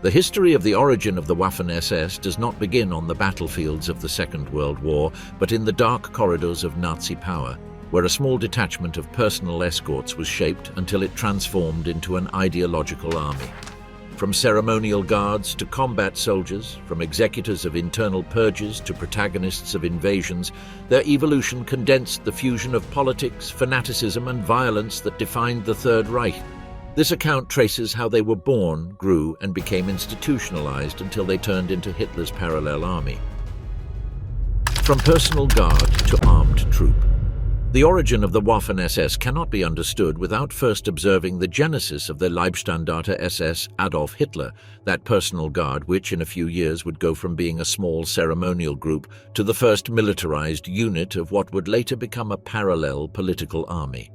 The history of the origin of the Waffen-SS does not begin on the battlefields of the Second World War, but in the dark corridors of Nazi power, where a small detachment of personal escorts was shaped until it transformed into an ideological army. From ceremonial guards to combat soldiers, from executors of internal purges to protagonists of invasions, their evolution condensed the fusion of politics, fanaticism, and violence that defined the Third Reich. This account traces how they were born, grew, and became institutionalized until they turned into Hitler's parallel army. From personal guard to armed troop. The origin of the Waffen-SS cannot be understood without first observing the genesis of the Leibstandarte SS Adolf Hitler, that personal guard which in a few years would go from being a small ceremonial group to the first militarized unit of what would later become a parallel political army.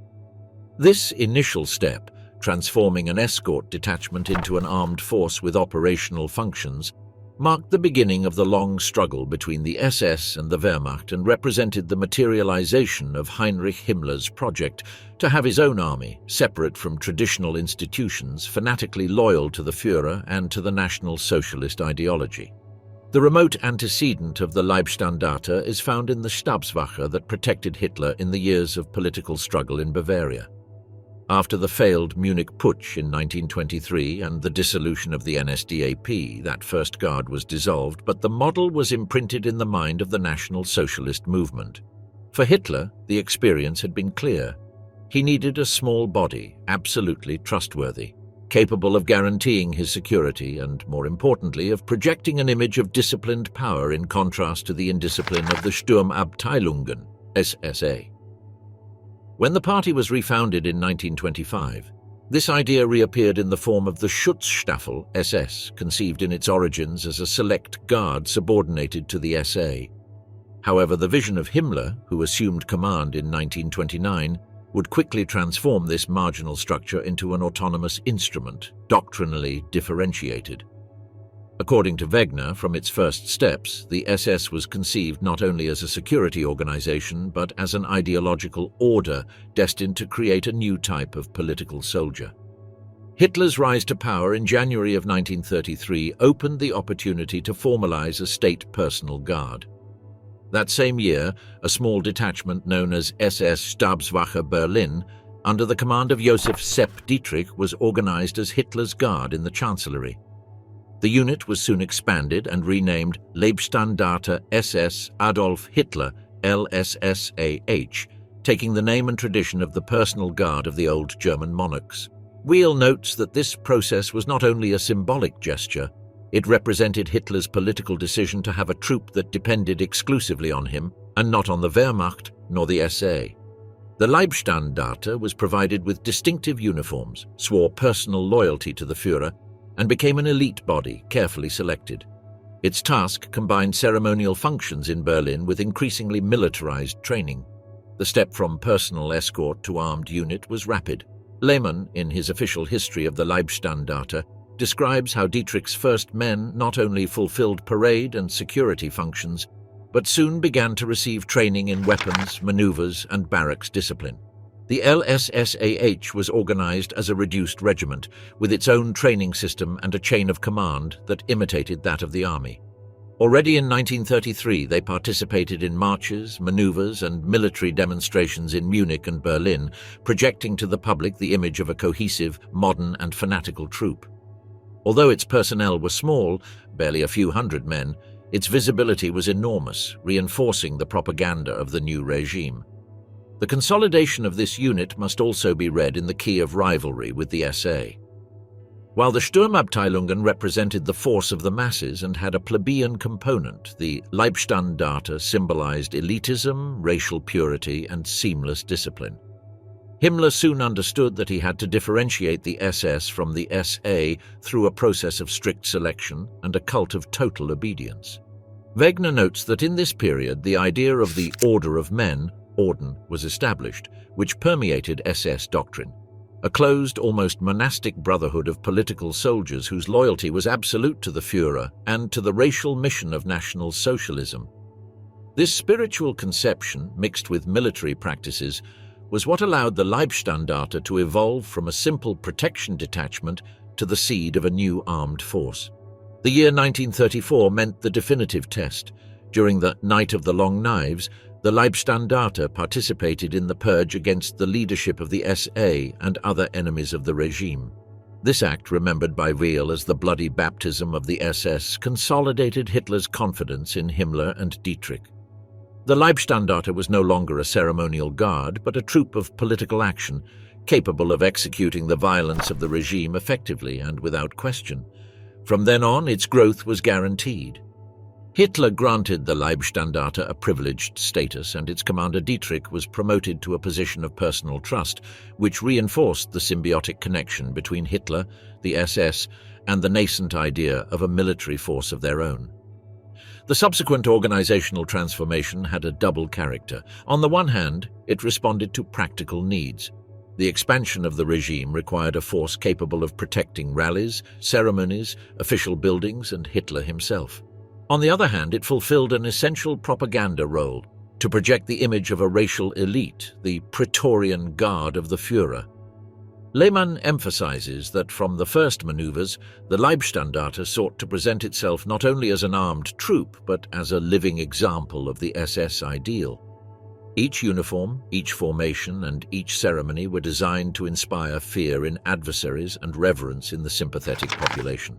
This initial step, transforming an escort detachment into an armed force with operational functions, marked the beginning of the long struggle between the SS and the Wehrmacht and represented the materialization of Heinrich Himmler's project to have his own army, separate from traditional institutions, fanatically loyal to the Führer and to the National Socialist ideology. The remote antecedent of the Leibstandarte is found in the Stabswache that protected Hitler in the years of political struggle in Bavaria. After the failed Munich Putsch in 1923 and the dissolution of the NSDAP, that first guard was dissolved, but the model was imprinted in the mind of the National Socialist movement. For Hitler, the experience had been clear. He needed a small body, absolutely trustworthy, capable of guaranteeing his security and, more importantly, of projecting an image of disciplined power in contrast to the indiscipline of the Sturmabteilungen, SSA. When the party was refounded in 1925, this idea reappeared in the form of the Schutzstaffel SS, conceived in its origins as a select guard subordinated to the SA. However, the vision of Himmler, who assumed command in 1929, would quickly transform this marginal structure into an autonomous instrument, doctrinally differentiated. According to Wegener, from its first steps, the SS was conceived not only as a security organization, but as an ideological order destined to create a new type of political soldier. Hitler's rise to power in January of 1933 opened the opportunity to formalize a state personal guard. That same year, a small detachment known as SS Stabswache Berlin, under the command of Joseph Sepp Dietrich, was organized as Hitler's guard in the Chancellery. The unit was soon expanded and renamed Leibstandarte SS Adolf Hitler, LSSAH, taking the name and tradition of the personal guard of the old German monarchs. Weil notes that this process was not only a symbolic gesture, it represented Hitler's political decision to have a troop that depended exclusively on him and not on the Wehrmacht nor the SA. The Leibstandarte was provided with distinctive uniforms, swore personal loyalty to the Führer, and became an elite body, carefully selected. Its task combined ceremonial functions in Berlin with increasingly militarized training. The step from personal escort to armed unit was rapid. Lehmann, in his official history of the Leibstandarte, describes how Dietrich's first men not only fulfilled parade and security functions, but soon began to receive training in weapons, maneuvers, and barracks discipline. The LSSAH was organized as a reduced regiment, with its own training system and a chain of command that imitated that of the army. Already in 1933, they participated in marches, maneuvers, and military demonstrations in Munich and Berlin, projecting to the public the image of a cohesive, modern, and fanatical troop. Although its personnel were small, barely a few hundred men, its visibility was enormous, reinforcing the propaganda of the new regime. The consolidation of this unit must also be read in the key of rivalry with the SA. While the Sturmabteilungen represented the force of the masses and had a plebeian component, the Leibstandarte symbolized elitism, racial purity, and seamless discipline. Himmler soon understood that he had to differentiate the SS from the SA through a process of strict selection and a cult of total obedience. Wegener notes that in this period the idea of the Order of Men, Orden, was established, which permeated SS doctrine, a closed, almost monastic brotherhood of political soldiers whose loyalty was absolute to the Führer and to the racial mission of National Socialism. This spiritual conception, mixed with military practices, was what allowed the Leibstandarte to evolve from a simple protection detachment to the seed of a new armed force. The year 1934 meant the definitive test. During the Night of the Long Knives, the Leibstandarte participated in the purge against the leadership of the SA and other enemies of the regime. This act, remembered by Weil as the bloody baptism of the SS, consolidated Hitler's confidence in Himmler and Dietrich. The Leibstandarte was no longer a ceremonial guard, but a troop of political action, capable of executing the violence of the regime effectively and without question. From then on, its growth was guaranteed. Hitler granted the Leibstandarte a privileged status, and its commander Dietrich was promoted to a position of personal trust, which reinforced the symbiotic connection between Hitler, the SS, and the nascent idea of a military force of their own. The subsequent organizational transformation had a double character. On the one hand, it responded to practical needs. The expansion of the regime required a force capable of protecting rallies, ceremonies, official buildings, and Hitler himself. On the other hand, it fulfilled an essential propaganda role to project the image of a racial elite, the Praetorian Guard of the Führer. Lehmann emphasizes that from the first maneuvers, the Leibstandarte sought to present itself not only as an armed troop, but as a living example of the SS ideal. Each uniform, each formation, and each ceremony were designed to inspire fear in adversaries and reverence in the sympathetic population.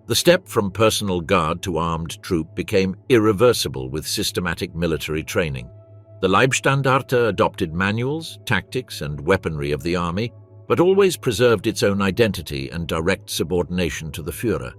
The step from personal guard to armed troop became irreversible with systematic military training. The Leibstandarte adopted manuals, tactics, and weaponry of the army, but always preserved its own identity and direct subordination to the Führer.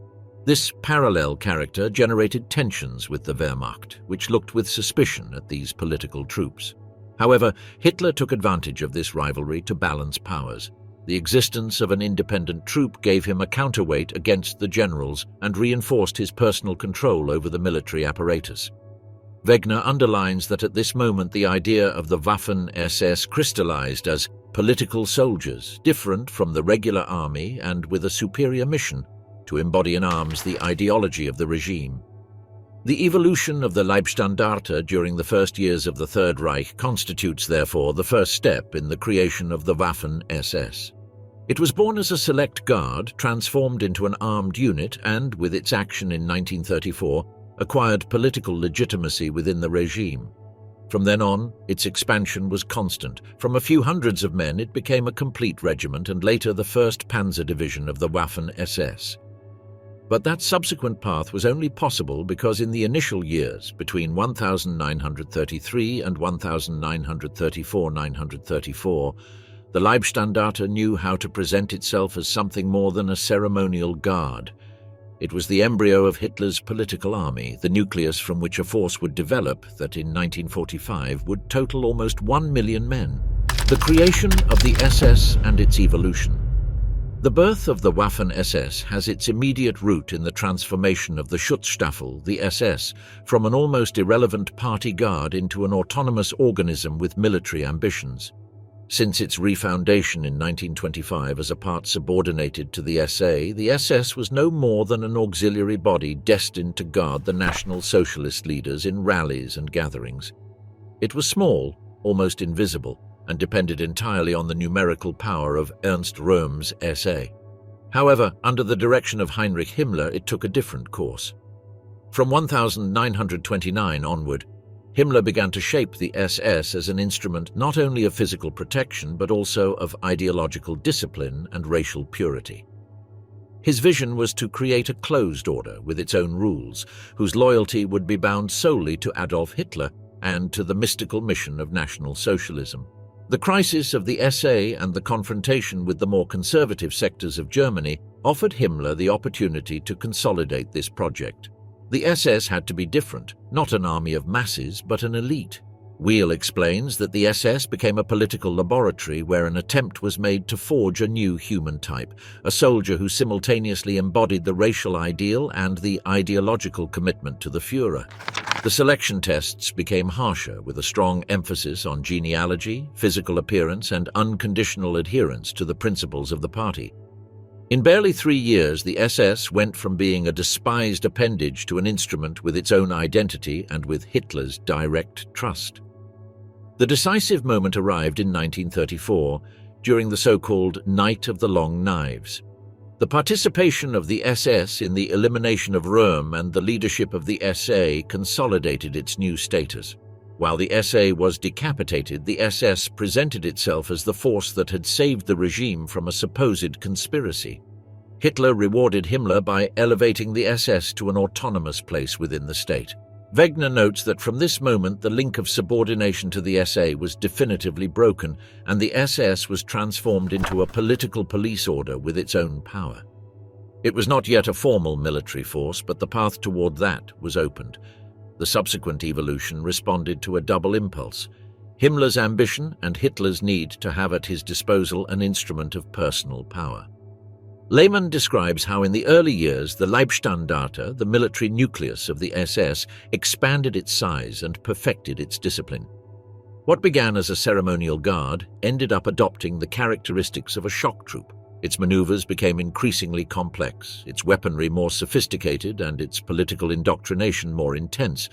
This parallel character generated tensions with the Wehrmacht, which looked with suspicion at these political troops. However, Hitler took advantage of this rivalry to balance powers. The existence of an independent troop gave him a counterweight against the generals and reinforced his personal control over the military apparatus. Wegener underlines that at this moment the idea of the Waffen-SS crystallized as political soldiers, different from the regular army and with a superior mission, to embody in arms the ideology of the regime. The evolution of the Leibstandarte during the first years of the Third Reich constitutes, therefore, the first step in the creation of the Waffen-SS. It was born as a select guard, transformed into an armed unit, and, with its action in 1934, acquired political legitimacy within the regime. From then on, its expansion was constant. From a few hundreds of men, it became a complete regiment and later the 1st Panzer Division of the Waffen-SS. But that subsequent path was only possible because in the initial years, between 1933 and 1934-1934, the Leibstandarte knew how to present itself as something more than a ceremonial guard. It was the embryo of Hitler's political army, the nucleus from which a force would develop that in 1945 would total almost 1 million men. The creation of the SS and its evolution. The birth of the Waffen-SS has its immediate root in the transformation of the Schutzstaffel, the SS, from an almost irrelevant party guard into an autonomous organism with military ambitions. Since its refoundation in 1925 as a part subordinated to the SA, the SS was no more than an auxiliary body destined to guard the National Socialist leaders in rallies and gatherings. It was small, almost invisible, and depended entirely on the numerical power of Ernst Röhm's SA. However, under the direction of Heinrich Himmler, it took a different course. From 1929 onward, Himmler began to shape the SS as an instrument not only of physical protection but also of ideological discipline and racial purity. His vision was to create a closed order with its own rules, whose loyalty would be bound solely to Adolf Hitler and to the mystical mission of National Socialism. The crisis of the SA and the confrontation with the more conservative sectors of Germany offered Himmler the opportunity to consolidate this project. The SS had to be different, not an army of masses, but an elite. Weil explains that the SS became a political laboratory where an attempt was made to forge a new human type, a soldier who simultaneously embodied the racial ideal and the ideological commitment to the Führer. The selection tests became harsher, with a strong emphasis on genealogy, physical appearance, and unconditional adherence to the principles of the party. In barely 3 years, the SS went from being a despised appendage to an instrument with its own identity and with Hitler's direct trust. The decisive moment arrived in 1934, during the so-called Night of the Long Knives. The participation of the SS in the elimination of Röhm and the leadership of the SA consolidated its new status. While the SA was decapitated, the SS presented itself as the force that had saved the regime from a supposed conspiracy. Hitler rewarded Himmler by elevating the SS to an autonomous place within the state. Wegener notes that from this moment the link of subordination to the SA was definitively broken, and the SS was transformed into a political police order with its own power. It was not yet a formal military force, but the path toward that was opened. The subsequent evolution responded to a double impulse: Himmler's ambition and Hitler's need to have at his disposal an instrument of personal power. Lehmann describes how in the early years the Leibstandarte, the military nucleus of the SS, expanded its size and perfected its discipline. What began as a ceremonial guard ended up adopting the characteristics of a shock troop. Its maneuvers became increasingly complex, its weaponry more sophisticated, and its political indoctrination more intense.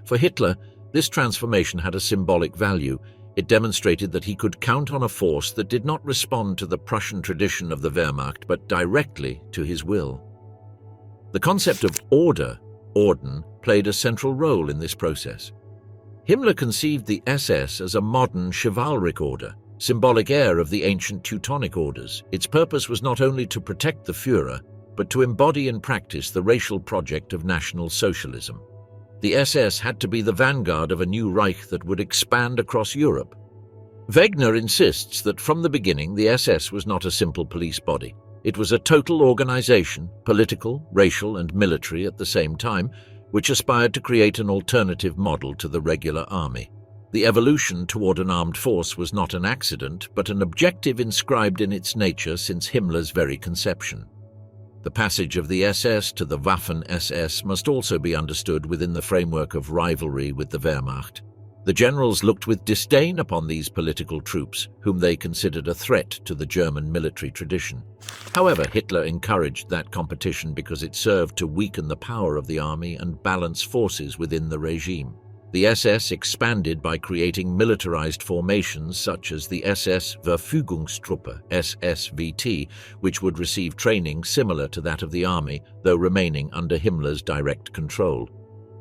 For Hitler, this transformation had a symbolic value. It demonstrated that he could count on a force that did not respond to the Prussian tradition of the Wehrmacht, but directly to his will. The concept of order, Orden, played a central role in this process. Himmler conceived the SS as a modern chivalric order, symbolic heir of the ancient Teutonic orders. Its purpose was not only to protect the Führer, but to embody in practice the racial project of National Socialism. The SS had to be the vanguard of a new Reich that would expand across Europe. Wegener insists that from the beginning the SS was not a simple police body. It was a total organization, political, racial, and military at the same time, which aspired to create an alternative model to the regular army. The evolution toward an armed force was not an accident, but an objective inscribed in its nature since Himmler's very conception. The passage of the SS to the Waffen-SS must also be understood within the framework of rivalry with the Wehrmacht. The generals looked with disdain upon these political troops, whom they considered a threat to the German military tradition. However, Hitler encouraged that competition because it served to weaken the power of the army and balance forces within the regime. The SS expanded by creating militarized formations such as the SS Verfügungstruppe, SSVT, which would receive training similar to that of the army, though remaining under Himmler's direct control.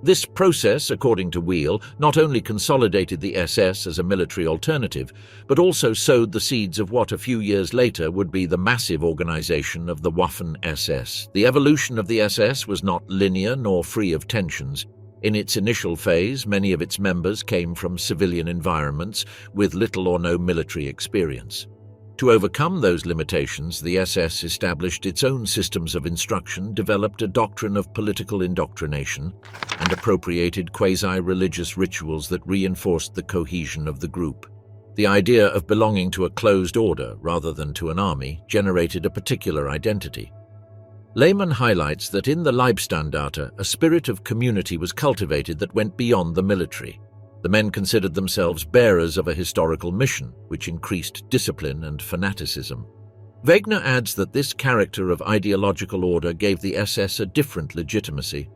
This process, according to Weil, not only consolidated the SS as a military alternative, but also sowed the seeds of what a few years later would be the massive organization of the Waffen-SS. The evolution of the SS was not linear nor free of tensions. In its initial phase, many of its members came from civilian environments with little or no military experience. To overcome those limitations, the SS established its own systems of instruction, developed a doctrine of political indoctrination, and appropriated quasi-religious rituals that reinforced the cohesion of the group. The idea of belonging to a closed order rather than to an army generated a particular identity. Lehmann highlights that in the Leibstandarte, a spirit of community was cultivated that went beyond the military. The men considered themselves bearers of a historical mission, which increased discipline and fanaticism. Wegener adds that this character of ideological order gave the SS a different legitimacy.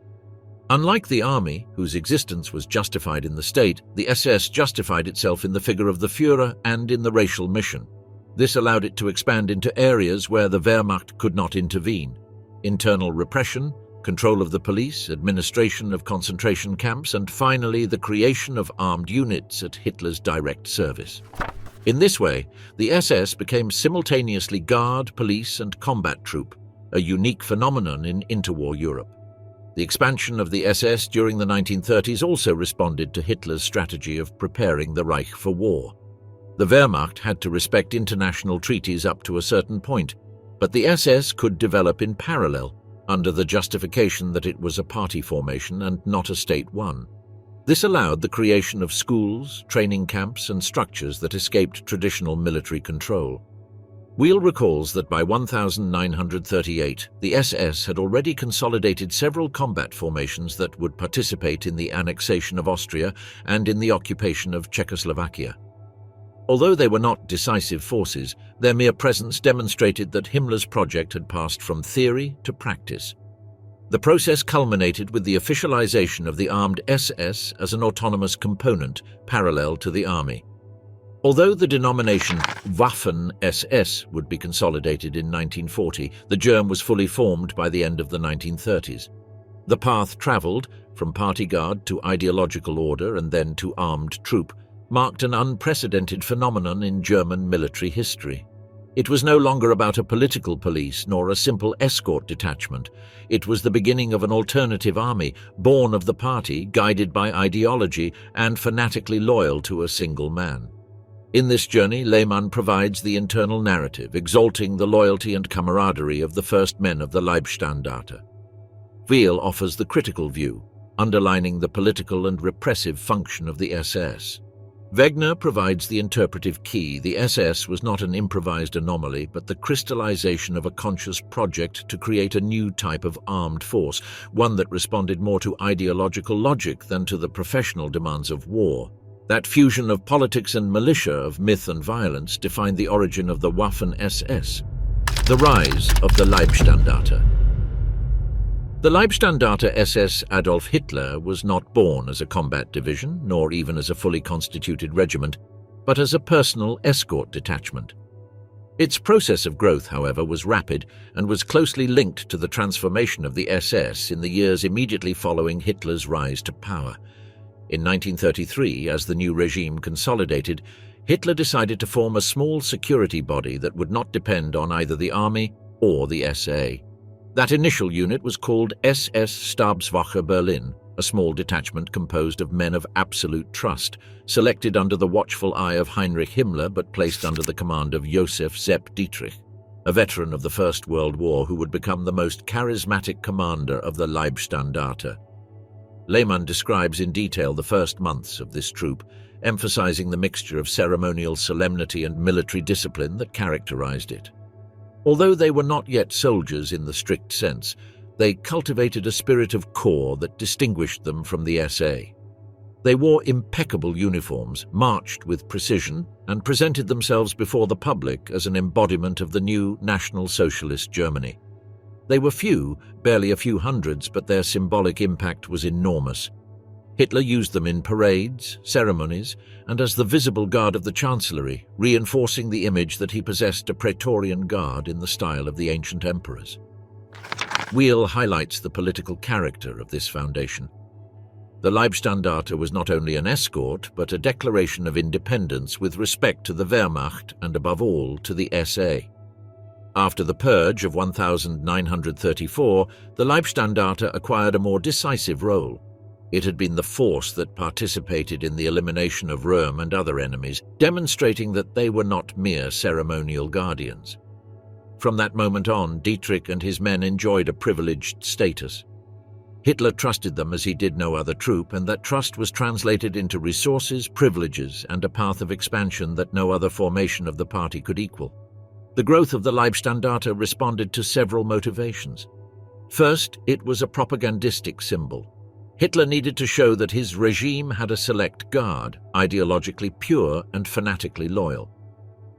Unlike the army, whose existence was justified in the state, the SS justified itself in the figure of the Führer and in the racial mission. This allowed it to expand into areas where the Wehrmacht could not intervene. Internal repression, control of the police, administration of concentration camps, and finally the creation of armed units at Hitler's direct service. In this way, the SS became simultaneously guard, police, and combat troop, a unique phenomenon in interwar Europe. The expansion of the SS during the 1930s also responded to Hitler's strategy of preparing the Reich for war. The Wehrmacht had to respect international treaties up to a certain point, but the SS could develop in parallel, under the justification that it was a party formation and not a state one. This allowed the creation of schools, training camps, and structures that escaped traditional military control. Weil recalls that by 1938, the SS had already consolidated several combat formations that would participate in the annexation of Austria and in the occupation of Czechoslovakia. Although they were not decisive forces, their mere presence demonstrated that Himmler's project had passed from theory to practice. The process culminated with the officialization of the armed SS as an autonomous component parallel to the army. Although the denomination Waffen-SS would be consolidated in 1940, the germ was fully formed by the end of the 1930s. The path travelled, from party guard to ideological order and then to armed troop, marked an unprecedented phenomenon in German military history. It was no longer about a political police nor a simple escort detachment. It was the beginning of an alternative army, born of the party, guided by ideology, and fanatically loyal to a single man. In this journey, Lehmann provides the internal narrative, exalting the loyalty and camaraderie of the first men of the Leibstandarte. Weil offers the critical view, underlining the political and repressive function of the SS. Wegener provides the interpretive key. The SS was not an improvised anomaly, but the crystallization of a conscious project to create a new type of armed force, one that responded more to ideological logic than to the professional demands of war. That fusion of politics and militia, of myth and violence, defined the origin of the Waffen-SS. The rise of the Leibstandarte. The Leibstandarte SS Adolf Hitler was not born as a combat division, nor even as a fully constituted regiment, but as a personal escort detachment. Its process of growth, however, was rapid and was closely linked to the transformation of the SS in the years immediately following Hitler's rise to power. In 1933, as the new regime consolidated, Hitler decided to form a small security body that would not depend on either the army or the SA. That initial unit was called SS Stabswache Berlin, a small detachment composed of men of absolute trust, selected under the watchful eye of Heinrich Himmler but placed under the command of Josef Sepp Dietrich, a veteran of the First World War who would become the most charismatic commander of the Leibstandarte. Lehmann describes in detail the first months of this troop, emphasizing the mixture of ceremonial solemnity and military discipline that characterized it. Although they were not yet soldiers in the strict sense, they cultivated a spirit of corps that distinguished them from the SA. They wore impeccable uniforms, marched with precision, and presented themselves before the public as an embodiment of the new National Socialist Germany. They were few, barely a few hundreds, but their symbolic impact was enormous. Hitler used them in parades, ceremonies, and as the visible guard of the Chancellery, reinforcing the image that he possessed a Praetorian Guard in the style of the ancient emperors. Weil highlights the political character of this foundation. The Leibstandarte was not only an escort, but a declaration of independence with respect to the Wehrmacht and, above all, to the SA. After the purge of 1934, the Leibstandarte acquired a more decisive role. It had been the force that participated in the elimination of Röhm and other enemies, demonstrating that they were not mere ceremonial guardians. From that moment on, Dietrich and his men enjoyed a privileged status. Hitler trusted them as he did no other troop, and that trust was translated into resources, privileges, and a path of expansion that no other formation of the party could equal. The growth of the Leibstandarte responded to several motivations. First, it was a propagandistic symbol. Hitler needed to show that his regime had a select guard, ideologically pure and fanatically loyal.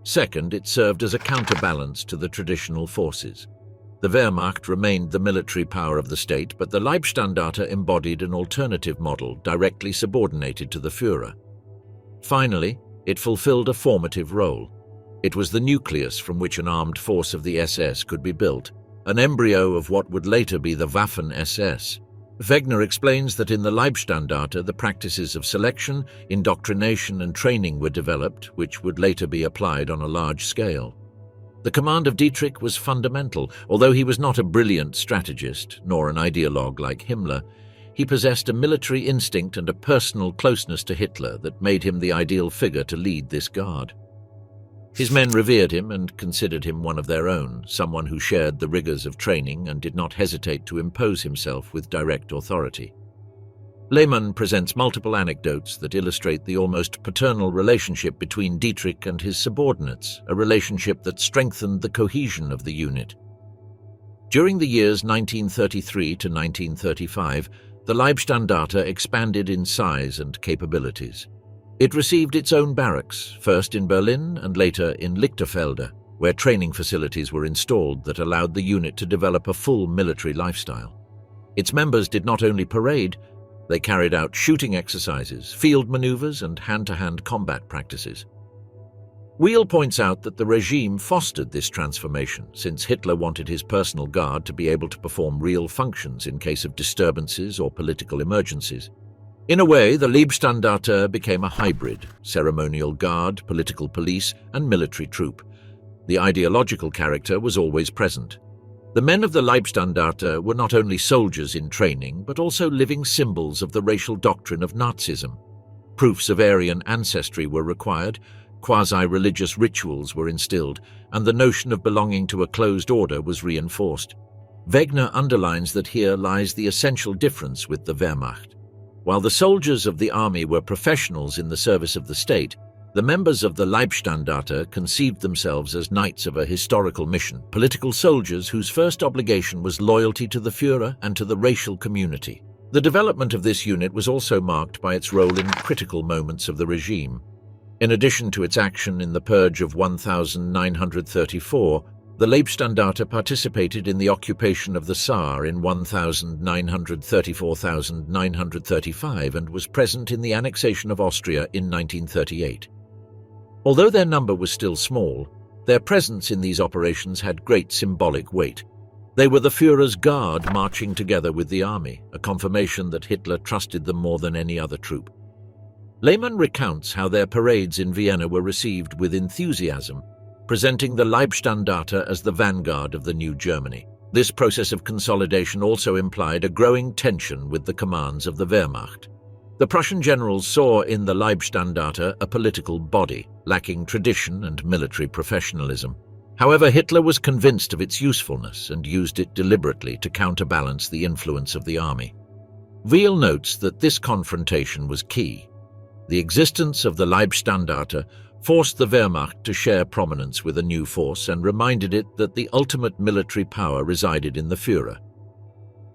Second, it served as a counterbalance to the traditional forces. The Wehrmacht remained the military power of the state, but the Leibstandarte embodied an alternative model directly subordinated to the Führer. Finally, it fulfilled a formative role. It was the nucleus from which an armed force of the SS could be built, an embryo of what would later be the Waffen-SS. Wegener explains that in the Leibstandarte, the practices of selection, indoctrination, and training were developed, which would later be applied on a large scale. The command of Dietrich was fundamental. Although he was not a brilliant strategist, nor an ideologue like Himmler, he possessed a military instinct and a personal closeness to Hitler that made him the ideal figure to lead this guard. His men revered him and considered him one of their own, someone who shared the rigors of training and did not hesitate to impose himself with direct authority. Lehmann presents multiple anecdotes that illustrate the almost paternal relationship between Dietrich and his subordinates, a relationship that strengthened the cohesion of the unit. During the years 1933 to 1935, the Leibstandarte expanded in size and capabilities. It received its own barracks, first in Berlin and later in Lichterfelde, where training facilities were installed that allowed the unit to develop a full military lifestyle. Its members did not only parade, they carried out shooting exercises, field maneuvers, and hand-to-hand combat practices. Weil points out that the regime fostered this transformation, since Hitler wanted his personal guard to be able to perform real functions in case of disturbances or political emergencies. In a way, the Leibstandarte became a hybrid: ceremonial guard, political police, and military troop. The ideological character was always present. The men of the Leibstandarte were not only soldiers in training, but also living symbols of the racial doctrine of Nazism. Proofs of Aryan ancestry were required, quasi-religious rituals were instilled, and the notion of belonging to a closed order was reinforced. Wegener underlines that here lies the essential difference with the Wehrmacht. While the soldiers of the army were professionals in the service of the state, the members of the Leibstandarte conceived themselves as knights of a historical mission, political soldiers whose first obligation was loyalty to the Führer and to the racial community. The development of this unit was also marked by its role in critical moments of the regime. In addition to its action in the purge of 1934, the Leibstandarte participated in the occupation of the Saar in 1934–1935 and was present in the annexation of Austria in 1938. Although their number was still small, their presence in these operations had great symbolic weight. They were the Führer's guard marching together with the army, a confirmation that Hitler trusted them more than any other troop. Lehmann recounts how their parades in Vienna were received with enthusiasm, presenting the Leibstandarte as the vanguard of the new Germany. This process of consolidation also implied a growing tension with the commands of the Wehrmacht. The Prussian generals saw in the Leibstandarte a political body, lacking tradition and military professionalism. However, Hitler was convinced of its usefulness and used it deliberately to counterbalance the influence of the army. Weil notes that this confrontation was key. The existence of the Leibstandarte forced the Wehrmacht to share prominence with a new force and reminded it that the ultimate military power resided in the Führer.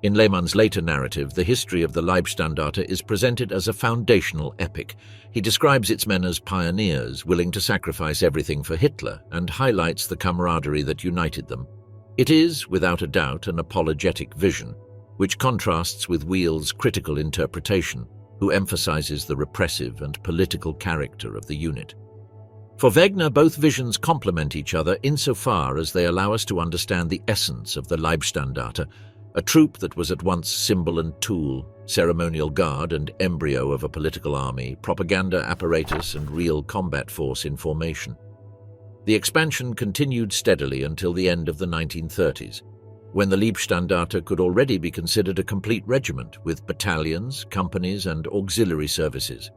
In Lehmann's later narrative, the history of the Leibstandarte is presented as a foundational epic. He describes its men as pioneers, willing to sacrifice everything for Hitler, and highlights the camaraderie that united them. It is, without a doubt, an apologetic vision, which contrasts with Weil's critical interpretation, who emphasizes the repressive and political character of the unit. For Wegener, both visions complement each other insofar as they allow us to understand the essence of the Leibstandarte, a troop that was at once symbol and tool, ceremonial guard and embryo of a political army, propaganda apparatus and real combat force in formation. The expansion continued steadily until the end of the 1930s, when the Leibstandarte could already be considered a complete regiment with battalions, companies and auxiliary services.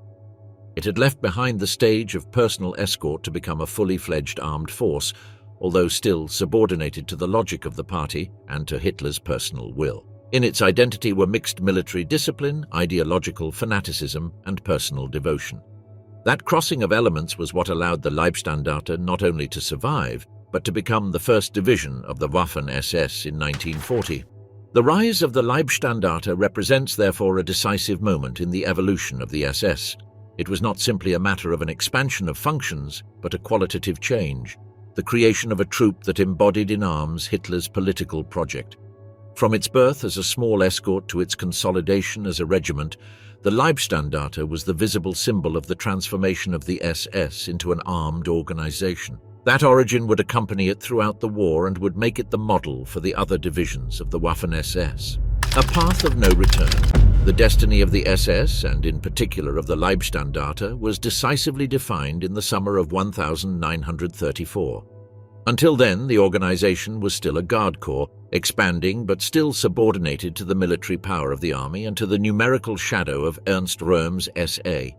It had left behind the stage of personal escort to become a fully fledged armed force, although still subordinated to the logic of the party and to Hitler's personal will. In its identity were mixed military discipline, ideological fanaticism, and personal devotion. That crossing of elements was what allowed the Leibstandarte not only to survive, but to become the first division of the Waffen-SS in 1940. The rise of the Leibstandarte represents therefore a decisive moment in the evolution of the SS. It was not simply a matter of an expansion of functions, but a qualitative change, the creation of a troop that embodied in arms Hitler's political project. From its birth as a small escort to its consolidation as a regiment, the Leibstandarte was the visible symbol of the transformation of the SS into an armed organization. That origin would accompany it throughout the war and would make it the model for the other divisions of the Waffen-SS. A path of no return. The destiny of the SS, and in particular of the Leibstandarte, was decisively defined in the summer of 1934. Until then, the organization was still a guard corps, expanding but still subordinated to the military power of the army and to the numerical shadow of Ernst Röhm's SA.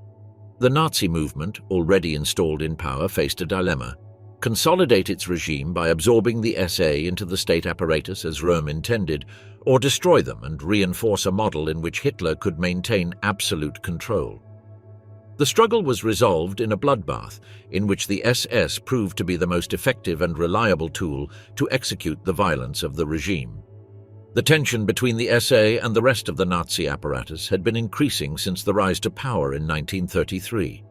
The Nazi movement, already installed in power, faced a dilemma: consolidate its regime by absorbing the SA into the state apparatus as Röhm intended, or destroy them and reinforce a model in which Hitler could maintain absolute control. The struggle was resolved in a bloodbath, in which the SS proved to be the most effective and reliable tool to execute the violence of the regime. The tension between the SA and the rest of the Nazi apparatus had been increasing since the rise to power in 1933.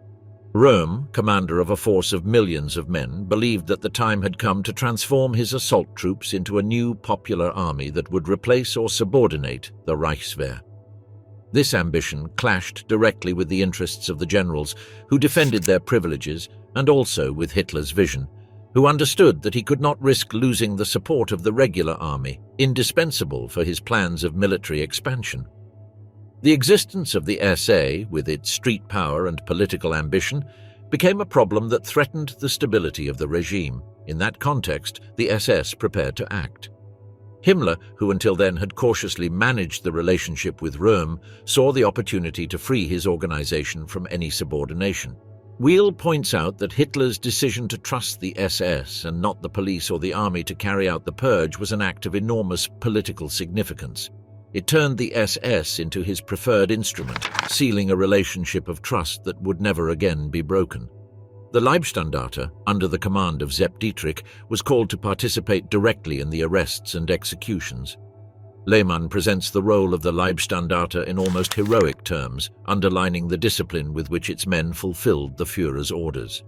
Röhm, commander of a force of millions of men, believed that the time had come to transform his assault troops into a new popular army that would replace or subordinate the Reichswehr. This ambition clashed directly with the interests of the generals, who defended their privileges and also with Hitler's vision, who understood that he could not risk losing the support of the regular army, indispensable for his plans of military expansion. The existence of the SA, with its street power and political ambition, became a problem that threatened the stability of the regime. In that context, the SS prepared to act. Himmler, who until then had cautiously managed the relationship with Röhm, saw the opportunity to free his organization from any subordination. Weil points out that Hitler's decision to trust the SS and not the police or the army to carry out the purge was an act of enormous political significance. It turned the SS into his preferred instrument, sealing a relationship of trust that would never again be broken. The Leibstandarte, under the command of Sepp Dietrich, was called to participate directly in the arrests and executions. Lehmann presents the role of the Leibstandarte in almost heroic terms, underlining the discipline with which its men fulfilled the Führer's orders.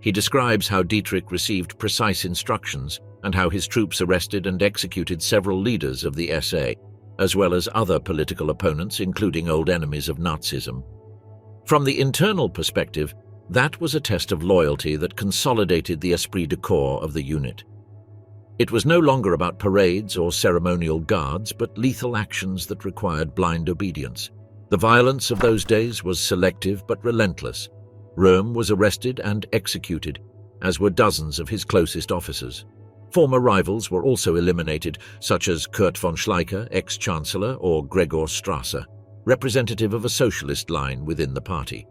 He describes how Dietrich received precise instructions and how his troops arrested and executed several leaders of the SA, as well as other political opponents, including old enemies of Nazism. From the internal perspective, that was a test of loyalty that consolidated the esprit de corps of the unit. It was no longer about parades or ceremonial guards, but lethal actions that required blind obedience. The violence of those days was selective but relentless. Röhm was arrested and executed, as were dozens of his closest officers. Former rivals were also eliminated, such as Kurt von Schleicher, ex-chancellor, or Gregor Strasser, representative of a socialist line within the party.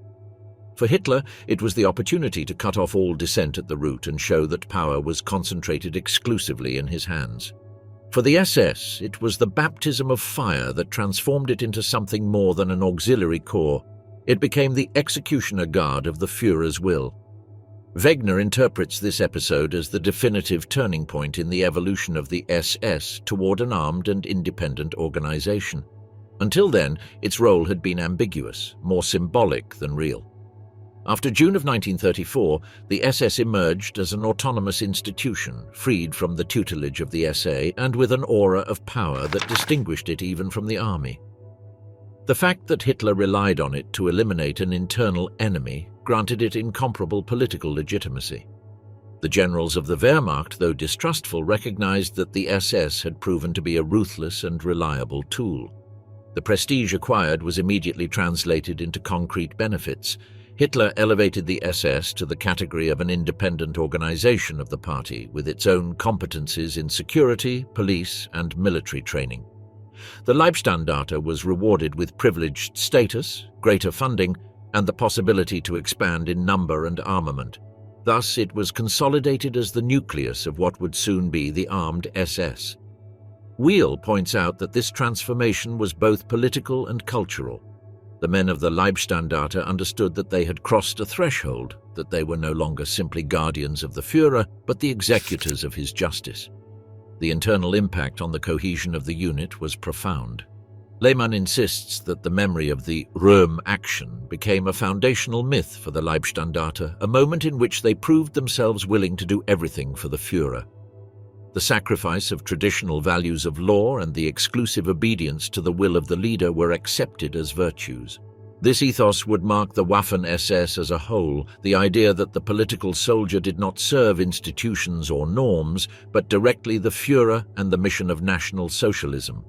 For Hitler, it was the opportunity to cut off all dissent at the root and show that power was concentrated exclusively in his hands. For the SS, it was the baptism of fire that transformed it into something more than an auxiliary corps. It became the executioner guard of the Führer's will. Wegener interprets this episode as the definitive turning point in the evolution of the SS toward an armed and independent organization. Until then, its role had been ambiguous, more symbolic than real. After June of 1934, the SS emerged as an autonomous institution, freed from the tutelage of the SA and with an aura of power that distinguished it even from the army. The fact that Hitler relied on it to eliminate an internal enemy granted it incomparable political legitimacy. The generals of the Wehrmacht, though distrustful, recognized that the SS had proven to be a ruthless and reliable tool. The prestige acquired was immediately translated into concrete benefits. Hitler elevated the SS to the category of an independent organization of the party, with its own competencies in security, police, and military training. The Leibstandarte was rewarded with privileged status, greater funding, and the possibility to expand in number and armament. Thus, it was consolidated as the nucleus of what would soon be the armed SS. Weil points out that this transformation was both political and cultural. The men of the Leibstandarte understood that they had crossed a threshold, that they were no longer simply guardians of the Führer, but the executors of his justice. The internal impact on the cohesion of the unit was profound. Lehmann insists that the memory of the Röhm action became a foundational myth for the Leibstandarte, a moment in which they proved themselves willing to do everything for the Führer. The sacrifice of traditional values of law and the exclusive obedience to the will of the leader were accepted as virtues. This ethos would mark the Waffen-SS as a whole, the idea that the political soldier did not serve institutions or norms, but directly the Führer and the mission of National Socialism.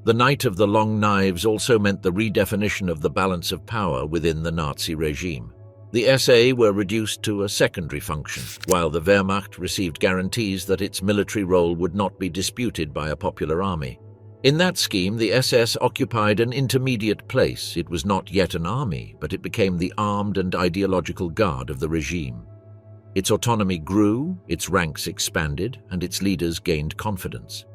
The Night of the Long Knives also meant the redefinition of the balance of power within the Nazi regime. The SA were reduced to a secondary function, while the Wehrmacht received guarantees that its military role would not be disputed by a popular army. In that scheme, the SS occupied an intermediate place. It was not yet an army, but it became the armed and ideological guard of the regime. Its autonomy grew, its ranks expanded, and its leaders gained confidence.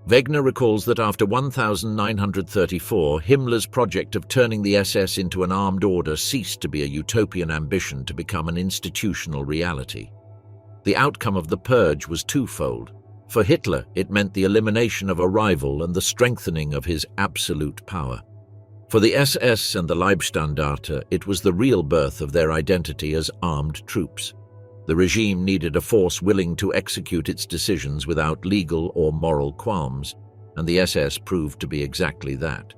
Wegener recalls that after 1934, Himmler's project of turning the SS into an armed order ceased to be a utopian ambition to become an institutional reality. The outcome of the purge was twofold. For Hitler, it meant the elimination of a rival and the strengthening of his absolute power. For the SS and the Leibstandarte, it was the real birth of their identity as armed troops. The regime needed a force willing to execute its decisions without legal or moral qualms, and the SS proved to be exactly that.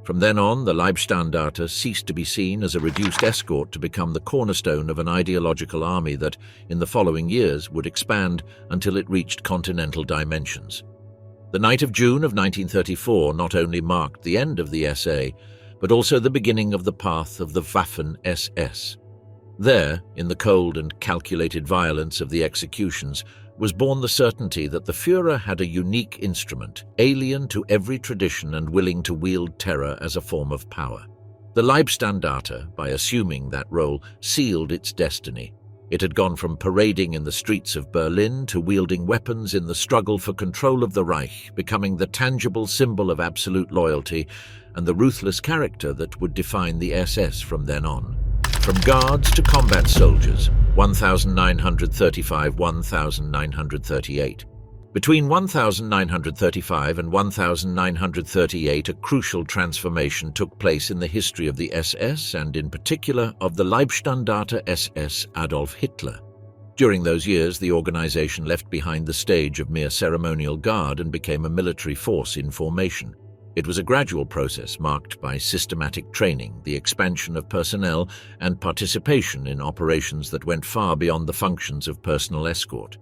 From then on, the Leibstandarte ceased to be seen as a reduced escort to become the cornerstone of an ideological army that, in the following years, would expand until it reached continental dimensions. The night of June of 1934 not only marked the end of the SA, but also the beginning of the path of the Waffen-SS. There, in the cold and calculated violence of the executions, was born the certainty that the Führer had a unique instrument, alien to every tradition and willing to wield terror as a form of power. The Leibstandarte, by assuming that role, sealed its destiny. It had gone from parading in the streets of Berlin to wielding weapons in the struggle for control of the Reich, becoming the tangible symbol of absolute loyalty and the ruthless character that would define the SS from then on. From guards to combat soldiers, 1935–1938. Between 1935 and 1938, a crucial transformation took place in the history of the SS and, in particular, of the Leibstandarte SS Adolf Hitler. During those years, the organization left behind the stage of mere ceremonial guard and became a military force in formation. It was a gradual process marked by systematic training, the expansion of personnel, and participation in operations that went far beyond the functions of personal escort.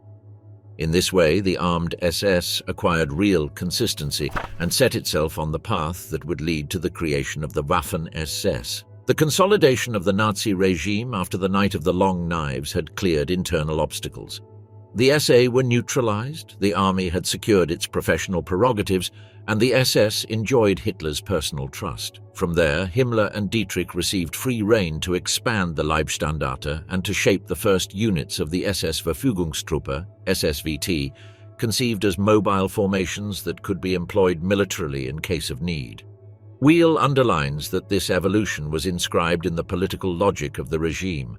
In this way, the armed SS acquired real consistency and set itself on the path that would lead to the creation of the Waffen-SS. The consolidation of the Nazi regime after the Night of the Long Knives had cleared internal obstacles. The SA were neutralized, the army had secured its professional prerogatives, and the SS enjoyed Hitler's personal trust. From there, Himmler and Dietrich received free rein to expand the Leibstandarte and to shape the first units of the SS Verfügungstruppe, SSVT, conceived as mobile formations that could be employed militarily in case of need. Weil underlines that this evolution was inscribed in the political logic of the regime.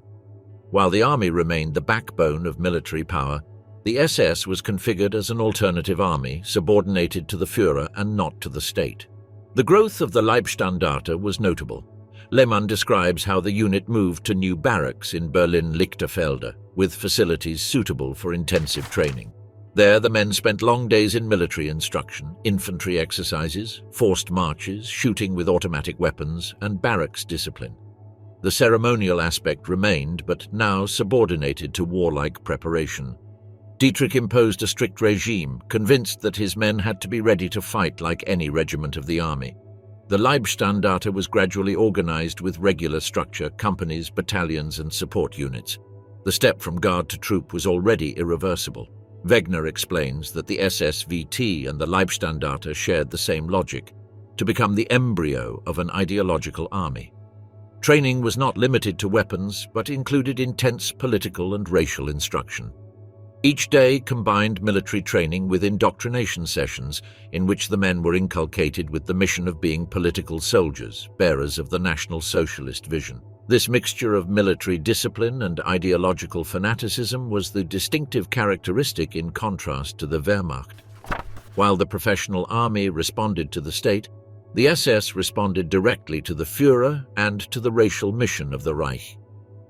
While the army remained the backbone of military power, the SS was configured as an alternative army, subordinated to the Führer and not to the state. The growth of the Leibstandarte was notable. Lehmann describes how the unit moved to new barracks in Berlin-Lichterfelde, with facilities suitable for intensive training. There, the men spent long days in military instruction, infantry exercises, forced marches, shooting with automatic weapons, and barracks discipline. The ceremonial aspect remained, but now subordinated to warlike preparation. Dietrich imposed a strict regime, convinced that his men had to be ready to fight like any regiment of the army. The Leibstandarte was gradually organized with regular structure, companies, battalions, and support units. The step from guard to troop was already irreversible. Wegener explains that the SSVT and the Leibstandarte shared the same logic, to become the embryo of an ideological army. Training was not limited to weapons, but included intense political and racial instruction. Each day combined military training with indoctrination sessions in which the men were inculcated with the mission of being political soldiers, bearers of the National Socialist vision. This mixture of military discipline and ideological fanaticism was the distinctive characteristic in contrast to the Wehrmacht. While the professional army responded to the state, the SS responded directly to the Führer and to the racial mission of the Reich.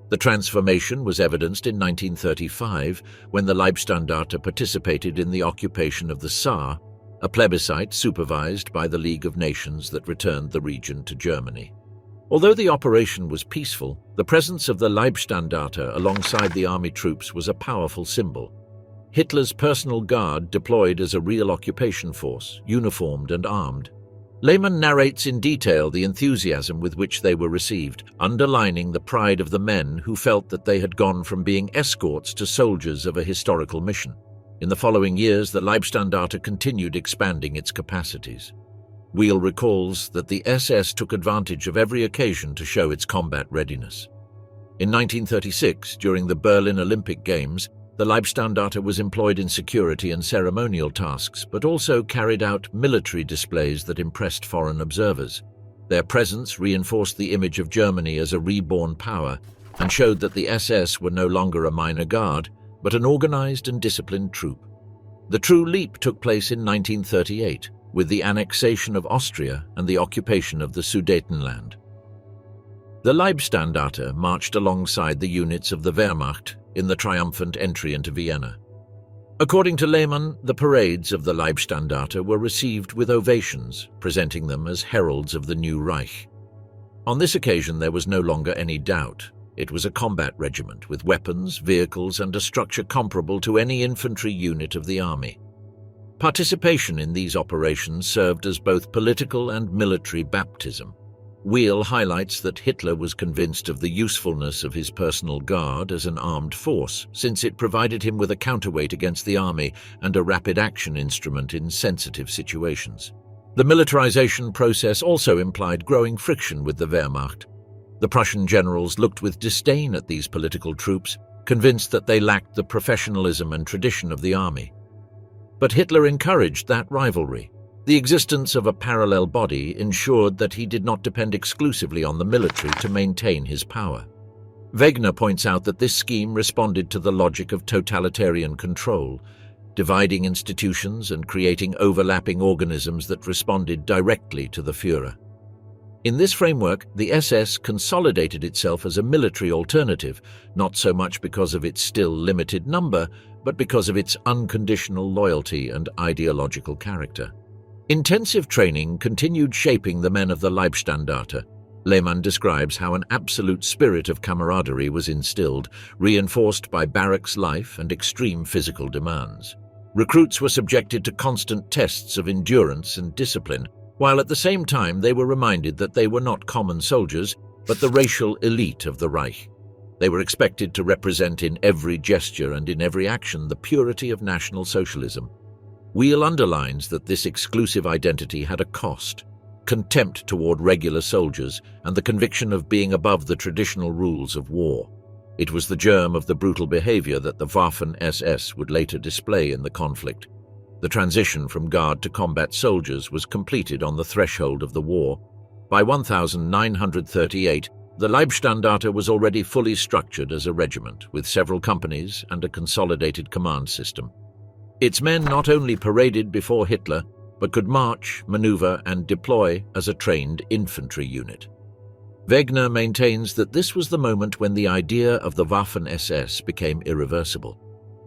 The transformation was evidenced in 1935 when the Leibstandarte participated in the occupation of the Saar, a plebiscite supervised by the League of Nations that returned the region to Germany. Although the operation was peaceful, the presence of the Leibstandarte alongside the army troops was a powerful symbol. Hitler's personal guard deployed as a real occupation force, uniformed and armed. Lehmann narrates in detail the enthusiasm with which they were received, underlining the pride of the men who felt that they had gone from being escorts to soldiers of a historical mission. In the following years, the Leibstandarte continued expanding its capacities. Weil recalls that the SS took advantage of every occasion to show its combat readiness. In 1936, during the Berlin Olympic Games, the Leibstandarte was employed in security and ceremonial tasks, but also carried out military displays that impressed foreign observers. Their presence reinforced the image of Germany as a reborn power and showed that the SS were no longer a minor guard, but an organized and disciplined troop. The true leap took place in 1938, with the annexation of Austria and the occupation of the Sudetenland. The Leibstandarte marched alongside the units of the Wehrmacht in the triumphant entry into Vienna. According to Lehmann, the parades of the Leibstandarte were received with ovations, presenting them as heralds of the new Reich. On this occasion there was no longer any doubt. It was a combat regiment with weapons, vehicles, and a structure comparable to any infantry unit of the army. Participation in these operations served as both political and military baptism. Wheel highlights that Hitler was convinced of the usefulness of his personal guard as an armed force, since it provided him with a counterweight against the army and a rapid action instrument in sensitive situations. The militarization process also implied growing friction with the Wehrmacht. The Prussian generals looked with disdain at these political troops, convinced that they lacked the professionalism and tradition of the army. But Hitler encouraged that rivalry. The existence of a parallel body ensured that he did not depend exclusively on the military to maintain his power. Wegener points out that this scheme responded to the logic of totalitarian control, dividing institutions and creating overlapping organisms that responded directly to the Führer. In this framework, the SS consolidated itself as a military alternative, not so much because of its still limited number, but because of its unconditional loyalty and ideological character. Intensive training continued shaping the men of the Leibstandarte. Lehmann describes how an absolute spirit of camaraderie was instilled, reinforced by barracks life and extreme physical demands. Recruits were subjected to constant tests of endurance and discipline, while at the same time they were reminded that they were not common soldiers, but the racial elite of the Reich. They were expected to represent in every gesture and in every action the purity of National Socialism. Wheel underlines that this exclusive identity had a cost: contempt toward regular soldiers and the conviction of being above the traditional rules of war. It was the germ of the brutal behavior that the Waffen-SS would later display in the conflict. The transition from guard to combat soldiers was completed on the threshold of the war. By 1938, the Leibstandarte was already fully structured as a regiment, with several companies and a consolidated command system. Its men not only paraded before Hitler, but could march, maneuver, and deploy as a trained infantry unit. Wegener maintains that this was the moment when the idea of the Waffen-SS became irreversible.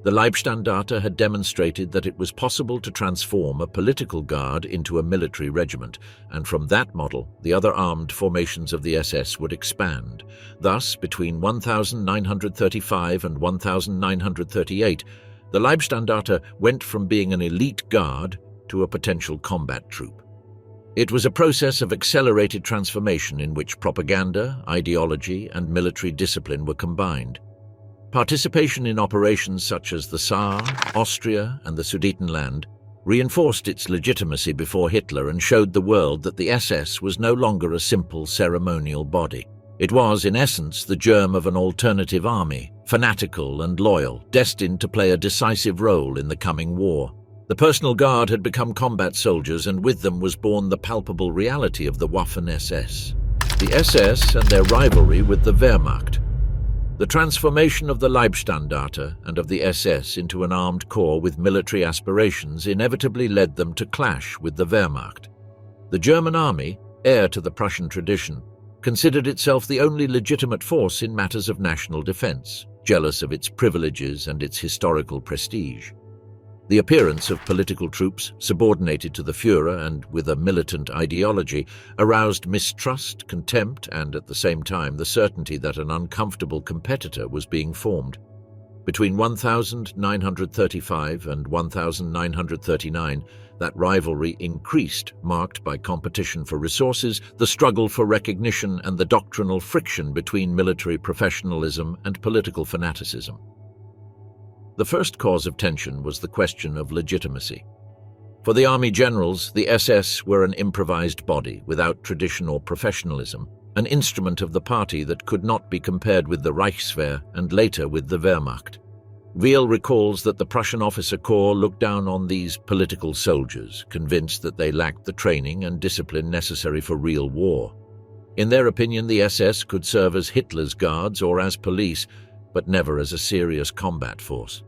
The Leibstandarte had demonstrated that it was possible to transform a political guard into a military regiment, and from that model, the other armed formations of the SS would expand. Thus, between 1935 and 1938, the Leibstandarte went from being an elite guard to a potential combat troop. It was a process of accelerated transformation in which propaganda, ideology, and military discipline were combined. Participation in operations such as the Saar, Austria, and the Sudetenland reinforced its legitimacy before Hitler and showed the world that the SS was no longer a simple ceremonial body. It was, in essence, the germ of an alternative army, fanatical and loyal, destined to play a decisive role in the coming war. The personal guard had become combat soldiers, and with them was born the palpable reality of the Waffen-SS. The SS and their rivalry with the Wehrmacht. The transformation of the Leibstandarte and of the SS into an armed corps with military aspirations inevitably led them to clash with the Wehrmacht. The German army, heir to the Prussian tradition, considered itself the only legitimate force in matters of national defense, jealous of its privileges and its historical prestige. The appearance of political troops, subordinated to the Führer and with a militant ideology, aroused mistrust, contempt, and at the same time the certainty that an uncomfortable competitor was being formed. Between 1935 and 1939, that rivalry increased, marked by competition for resources, the struggle for recognition, and the doctrinal friction between military professionalism and political fanaticism. The first cause of tension was the question of legitimacy. For the army generals, the SS were an improvised body without tradition or professionalism, an instrument of the party that could not be compared with the Reichswehr and later with the Wehrmacht. Wheel recalls that the Prussian officer corps looked down on these political soldiers, convinced that they lacked the training and discipline necessary for real war. In their opinion, the SS could serve as Hitler's guards or as police, but never as a serious combat force.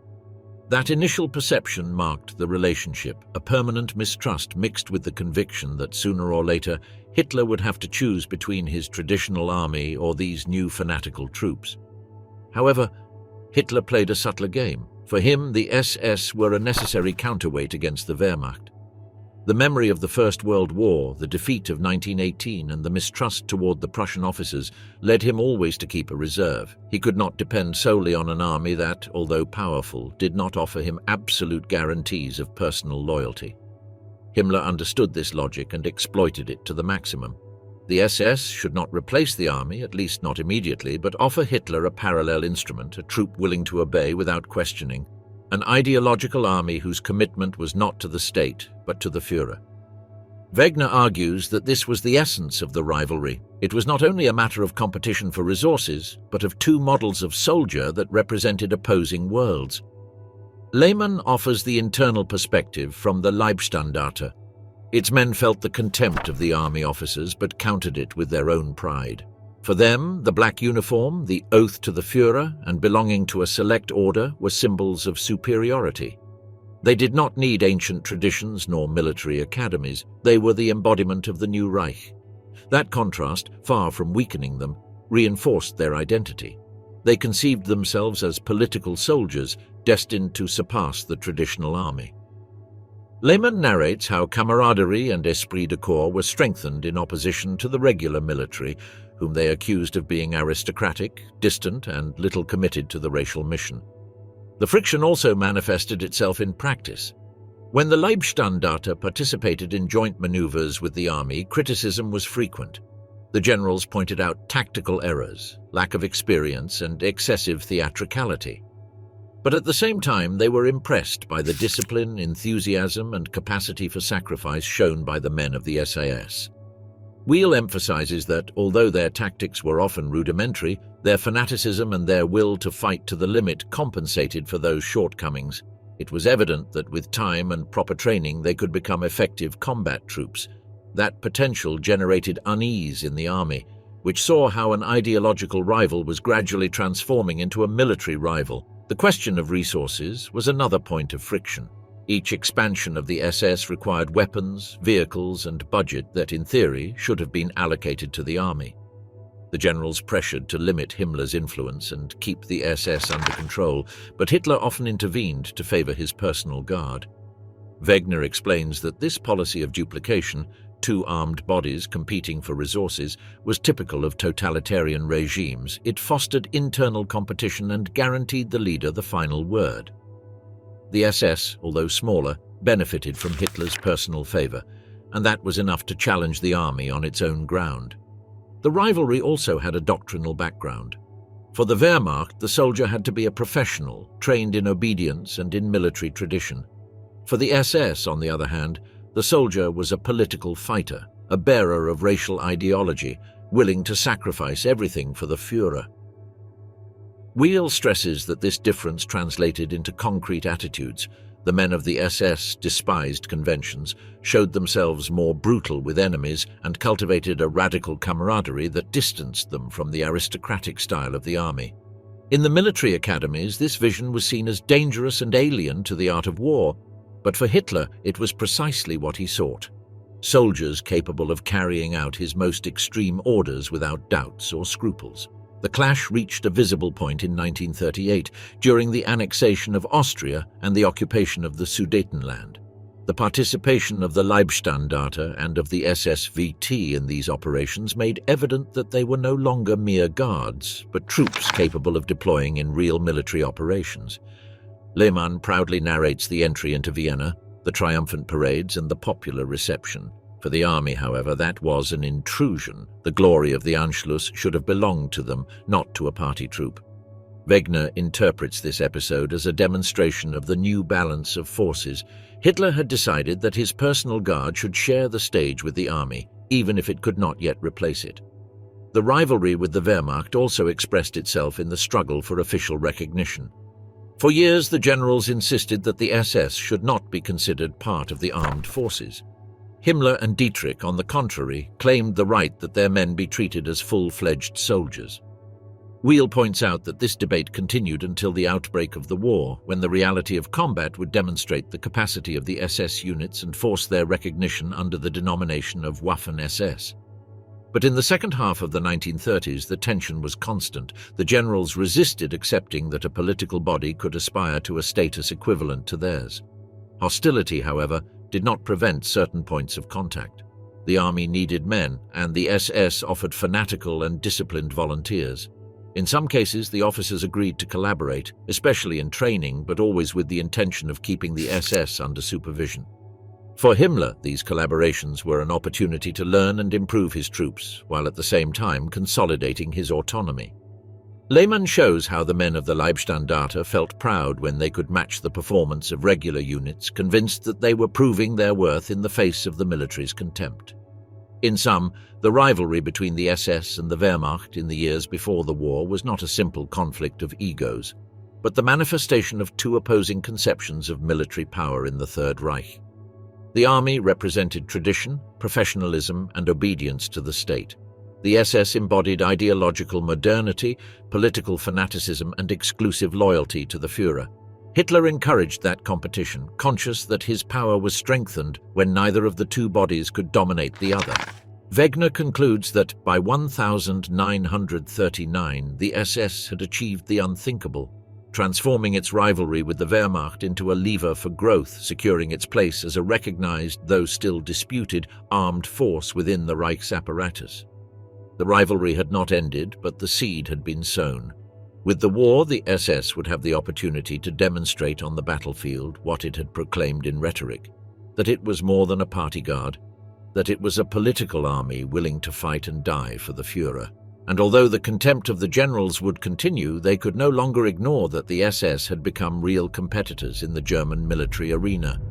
That initial perception marked the relationship, a permanent mistrust mixed with the conviction that sooner or later Hitler would have to choose between his traditional army or these new fanatical troops. However, Hitler played a subtler game. For him, the SS were a necessary counterweight against the Wehrmacht. The memory of the First World War, the defeat of 1918, and the mistrust toward the Prussian officers led him always to keep a reserve. He could not depend solely on an army that, although powerful, did not offer him absolute guarantees of personal loyalty. Himmler understood this logic and exploited it to the maximum. The SS should not replace the army, at least not immediately, but offer Hitler a parallel instrument, a troop willing to obey without questioning, an ideological army whose commitment was not to the state, but to the Führer. Wegener argues that this was the essence of the rivalry. It was not only a matter of competition for resources, but of two models of soldier that represented opposing worlds. Lehmann offers the internal perspective from the Leibstandarte. Its men felt the contempt of the army officers, but countered it with their own pride. For them, the black uniform, the oath to the Führer, and belonging to a select order were symbols of superiority. They did not need ancient traditions nor military academies. They were the embodiment of the new Reich. That contrast, far from weakening them, reinforced their identity. They conceived themselves as political soldiers destined to surpass the traditional army. Lehmann narrates how camaraderie and esprit de corps were strengthened in opposition to the regular military, whom they accused of being aristocratic, distant, and little committed to the racial mission. The friction also manifested itself in practice. When the Leibstandarte participated in joint maneuvers with the army, criticism was frequent. The generals pointed out tactical errors, lack of experience, and excessive theatricality. But at the same time, they were impressed by the discipline, enthusiasm, and capacity for sacrifice shown by the men of the SAS. Weil emphasizes that, although their tactics were often rudimentary, their fanaticism and their will to fight to the limit compensated for those shortcomings. It was evident that with time and proper training they could become effective combat troops. That potential generated unease in the army, which saw how an ideological rival was gradually transforming into a military rival. The question of resources was another point of friction. Each expansion of the SS required weapons, vehicles, and budget that, in theory, should have been allocated to the army. The generals pressured to limit Himmler's influence and keep the SS under control, but Hitler often intervened to favor his personal guard. Wegener explains that this policy of duplication, two armed bodies competing for resources, was typical of totalitarian regimes. It fostered internal competition and guaranteed the leader the final word. The SS, although smaller, benefited from Hitler's personal favor, and that was enough to challenge the army on its own ground. The rivalry also had a doctrinal background. For the Wehrmacht, the soldier had to be a professional, trained in obedience and in military tradition. For the SS, on the other hand, the soldier was a political fighter, a bearer of racial ideology, willing to sacrifice everything for the Führer. Weil stresses that this difference translated into concrete attitudes. The men of the SS despised conventions, showed themselves more brutal with enemies, and cultivated a radical camaraderie that distanced them from the aristocratic style of the army. In the military academies, this vision was seen as dangerous and alien to the art of war, but for Hitler it was precisely what he sought. Soldiers capable of carrying out his most extreme orders without doubts or scruples. The clash reached a visible point in 1938, during the annexation of Austria and the occupation of the Sudetenland. The participation of the Leibstandarte and of the SSVT in these operations made evident that they were no longer mere guards, but troops capable of deploying in real military operations. Lehmann proudly narrates the entry into Vienna, the triumphant parades, and the popular reception. For the army, however, that was an intrusion. The glory of the Anschluss should have belonged to them, not to a party troop. Wegener interprets this episode as a demonstration of the new balance of forces. Hitler had decided that his personal guard should share the stage with the army, even if it could not yet replace it. The rivalry with the Wehrmacht also expressed itself in the struggle for official recognition. For years, the generals insisted that the SS should not be considered part of the armed forces. Himmler and Dietrich, on the contrary, claimed the right that their men be treated as full-fledged soldiers. Weil points out that this debate continued until the outbreak of the war, when the reality of combat would demonstrate the capacity of the SS units and force their recognition under the denomination of Waffen-SS. But in the second half of the 1930s, the tension was constant. The generals resisted accepting that a political body could aspire to a status equivalent to theirs. Hostility, however, did not prevent certain points of contact. The army needed men, and the SS offered fanatical and disciplined volunteers. In some cases, the officers agreed to collaborate, especially in training, but always with the intention of keeping the SS under supervision. For Himmler, these collaborations were an opportunity to learn and improve his troops, while at the same time consolidating his autonomy. Lehmann shows how the men of the Leibstandarte felt proud when they could match the performance of regular units, convinced that they were proving their worth in the face of the military's contempt. In sum, the rivalry between the SS and the Wehrmacht in the years before the war was not a simple conflict of egos, but the manifestation of two opposing conceptions of military power in the Third Reich. The army represented tradition, professionalism, and obedience to the state. The SS embodied ideological modernity, political fanaticism, and exclusive loyalty to the Führer. Hitler encouraged that competition, conscious that his power was strengthened when neither of the two bodies could dominate the other. Wegener concludes that by 1939, the SS had achieved the unthinkable, transforming its rivalry with the Wehrmacht into a lever for growth, securing its place as a recognized, though still disputed, armed force within the Reich's apparatus. The rivalry had not ended, but the seed had been sown. With the war, the SS would have the opportunity to demonstrate on the battlefield what it had proclaimed in rhetoric, that it was more than a party guard, that it was a political army willing to fight and die for the Führer. And although the contempt of the generals would continue, they could no longer ignore that the SS had become real competitors in the German military arena.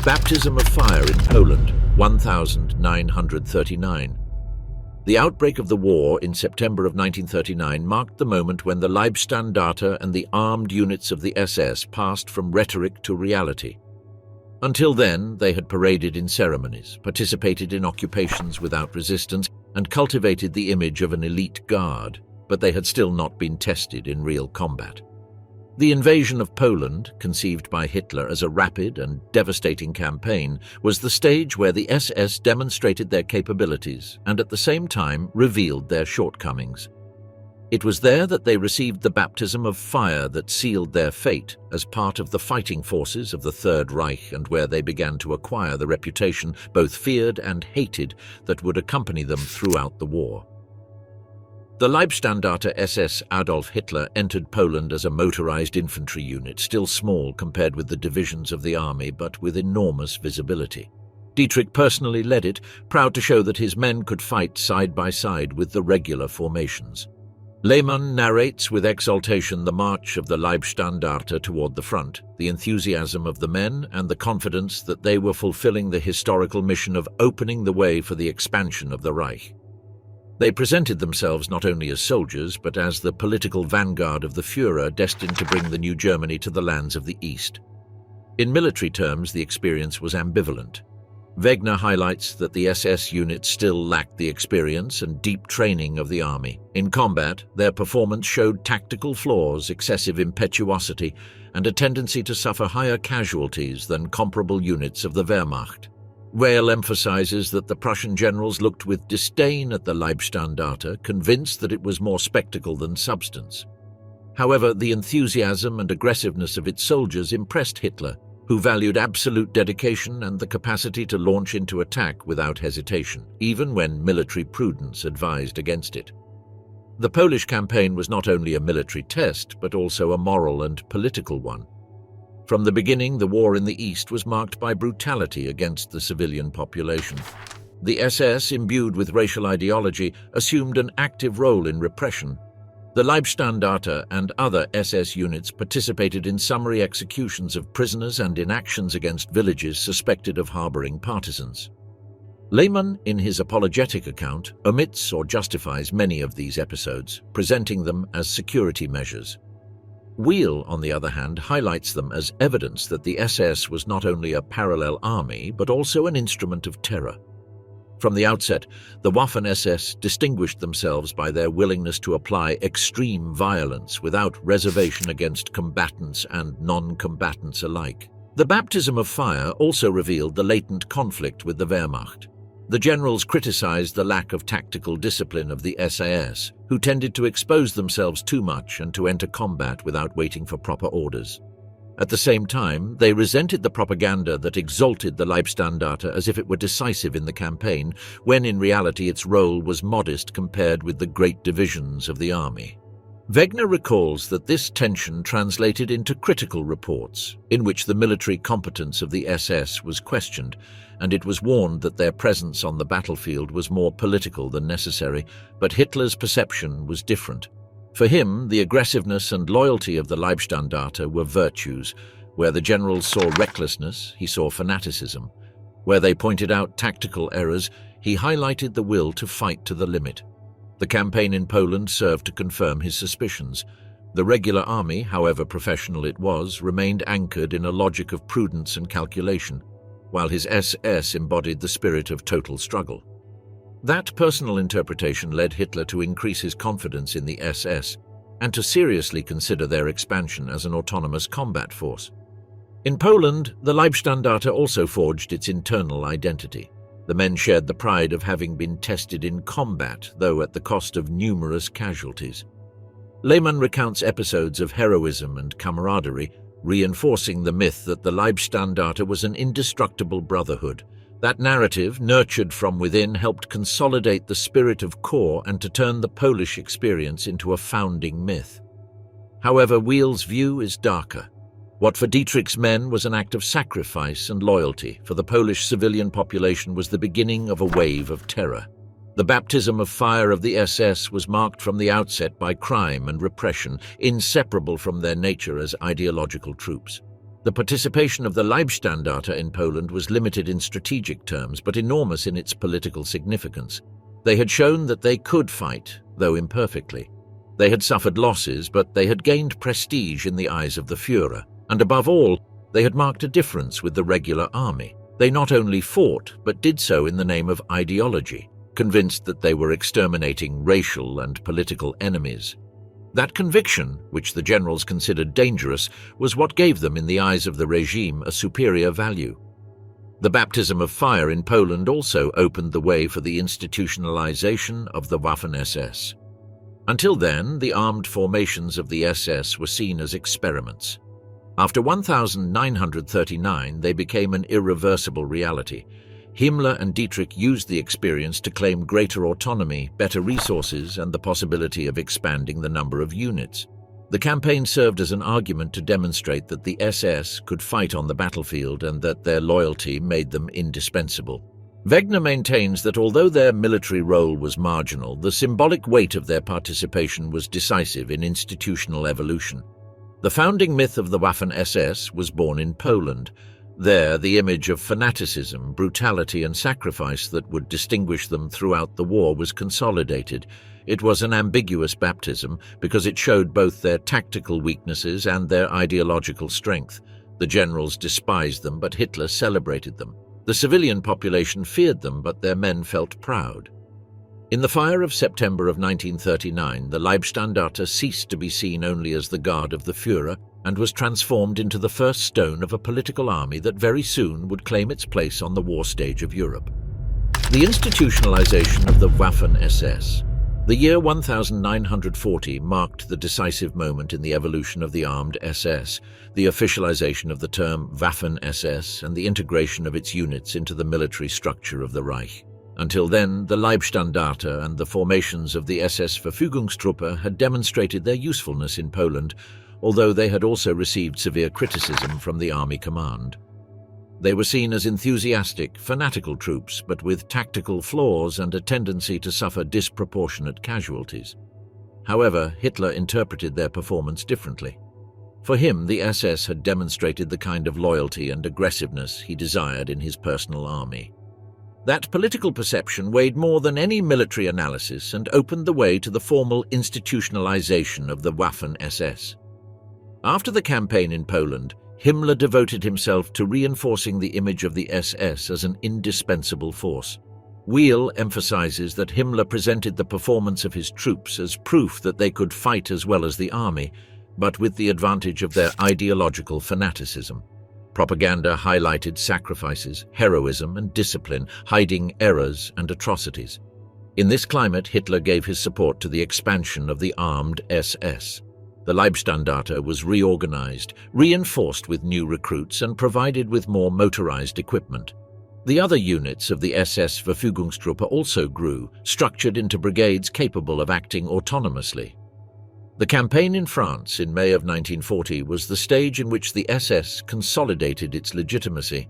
Baptism of fire in Poland, 1939. The outbreak of the war in September of 1939 marked the moment when the Leibstandarte and the armed units of the SS passed from rhetoric to reality. Until then, they had paraded in ceremonies, participated in occupations without resistance, and cultivated the image of an elite guard, but they had still not been tested in real combat. The invasion of Poland, conceived by Hitler as a rapid and devastating campaign, was the stage where the SS demonstrated their capabilities and at the same time revealed their shortcomings. It was there that they received the baptism of fire that sealed their fate as part of the fighting forces of the Third Reich, and where they began to acquire the reputation, both feared and hated, that would accompany them throughout the war. The Leibstandarte SS Adolf Hitler entered Poland as a motorized infantry unit, still small compared with the divisions of the army, but with enormous visibility. Dietrich personally led it, proud to show that his men could fight side by side with the regular formations. Lehmann narrates with exultation the march of the Leibstandarte toward the front, the enthusiasm of the men, and the confidence that they were fulfilling the historical mission of opening the way for the expansion of the Reich. They presented themselves not only as soldiers, but as the political vanguard of the Führer destined to bring the new Germany to the lands of the East. In military terms, the experience was ambivalent. Wegener highlights that the SS units still lacked the experience and deep training of the army. In combat, their performance showed tactical flaws, excessive impetuosity, and a tendency to suffer higher casualties than comparable units of the Wehrmacht. Weil emphasizes that the Prussian generals looked with disdain at the Leibstandarte, convinced that it was more spectacle than substance. However, the enthusiasm and aggressiveness of its soldiers impressed Hitler, who valued absolute dedication and the capacity to launch into attack without hesitation, even when military prudence advised against it. The Polish campaign was not only a military test, but also a moral and political one. From the beginning, the war in the East was marked by brutality against the civilian population. The SS, imbued with racial ideology, assumed an active role in repression. The Leibstandarte and other SS units participated in summary executions of prisoners and in actions against villages suspected of harboring partisans. Lehmann, in his apologetic account, omits or justifies many of these episodes, presenting them as security measures. Weil, on the other hand, highlights them as evidence that the SS was not only a parallel army, but also an instrument of terror. From the outset, the Waffen-SS distinguished themselves by their willingness to apply extreme violence without reservation against combatants and non-combatants alike. The baptism of fire also revealed the latent conflict with the Wehrmacht. The generals criticized the lack of tactical discipline of the SAS, who tended to expose themselves too much and to enter combat without waiting for proper orders. At the same time, they resented the propaganda that exalted the Leibstandarte as if it were decisive in the campaign, when in reality its role was modest compared with the great divisions of the army. Wegener recalls that this tension translated into critical reports, in which the military competence of the SS was questioned, and it was warned that their presence on the battlefield was more political than necessary, but Hitler's perception was different. For him, the aggressiveness and loyalty of the Leibstandarte were virtues. Where the generals saw recklessness, he saw fanaticism. Where they pointed out tactical errors, he highlighted the will to fight to the limit. The campaign in Poland served to confirm his suspicions. The regular army, however professional it was, remained anchored in a logic of prudence and calculation, while his SS embodied the spirit of total struggle. That personal interpretation led Hitler to increase his confidence in the SS and to seriously consider their expansion as an autonomous combat force. In Poland, the Leibstandarte also forged its internal identity. The men shared the pride of having been tested in combat, though at the cost of numerous casualties. Lehmann recounts episodes of heroism and camaraderie, reinforcing the myth that the Leibstandarte was an indestructible brotherhood. That narrative, nurtured from within, helped consolidate the spirit of corps and to turn the Polish experience into a founding myth. However, Wheel's view is darker. What for Dietrich's men was an act of sacrifice and loyalty, for the Polish civilian population was the beginning of a wave of terror. The baptism of fire of the SS was marked from the outset by crime and repression, inseparable from their nature as ideological troops. The participation of the Leibstandarte in Poland was limited in strategic terms, but enormous in its political significance. They had shown that they could fight, though imperfectly. They had suffered losses, but they had gained prestige in the eyes of the Führer. And above all, they had marked a difference with the regular army. They not only fought, but did so in the name of ideology, convinced that they were exterminating racial and political enemies. That conviction, which the generals considered dangerous, was what gave them in the eyes of the regime a superior value. The baptism of fire in Poland also opened the way for the institutionalization of the Waffen-SS. Until then, the armed formations of the SS were seen as experiments. After 1939, they became an irreversible reality. Himmler and Dietrich used the experience to claim greater autonomy, better resources, and the possibility of expanding the number of units. The campaign served as an argument to demonstrate that the SS could fight on the battlefield and that their loyalty made them indispensable. Wegener maintains that although their military role was marginal, the symbolic weight of their participation was decisive in institutional evolution. The founding myth of the Waffen-SS was born in Poland. There, the image of fanaticism, brutality, and sacrifice that would distinguish them throughout the war was consolidated. It was an ambiguous baptism because it showed both their tactical weaknesses and their ideological strength. The generals despised them, but Hitler celebrated them. The civilian population feared them, but their men felt proud. In the fire of September of 1939, the Leibstandarte ceased to be seen only as the guard of the Führer and was transformed into the first stone of a political army that very soon would claim its place on the war stage of Europe. The institutionalization of the Waffen-SS. The year 1940 marked the decisive moment in the evolution of the armed SS, the officialization of the term Waffen-SS and the integration of its units into the military structure of the Reich. Until then, the Leibstandarte and the formations of the SS Verfügungstruppe had demonstrated their usefulness in Poland, although they had also received severe criticism from the army command. They were seen as enthusiastic, fanatical troops, but with tactical flaws and a tendency to suffer disproportionate casualties. However, Hitler interpreted their performance differently. For him, the SS had demonstrated the kind of loyalty and aggressiveness he desired in his personal army. That political perception weighed more than any military analysis and opened the way to the formal institutionalization of the Waffen-SS. After the campaign in Poland, Himmler devoted himself to reinforcing the image of the SS as an indispensable force. Wheel emphasizes that Himmler presented the performance of his troops as proof that they could fight as well as the army, but with the advantage of their ideological fanaticism. Propaganda highlighted sacrifices, heroism, and discipline, hiding errors and atrocities. In this climate, Hitler gave his support to the expansion of the armed SS. The Leibstandarte was reorganized, reinforced with new recruits, and provided with more motorized equipment. The other units of the SS Verfügungstruppe also grew, structured into brigades capable of acting autonomously. The campaign in France in May of 1940 was the stage in which the SS consolidated its legitimacy.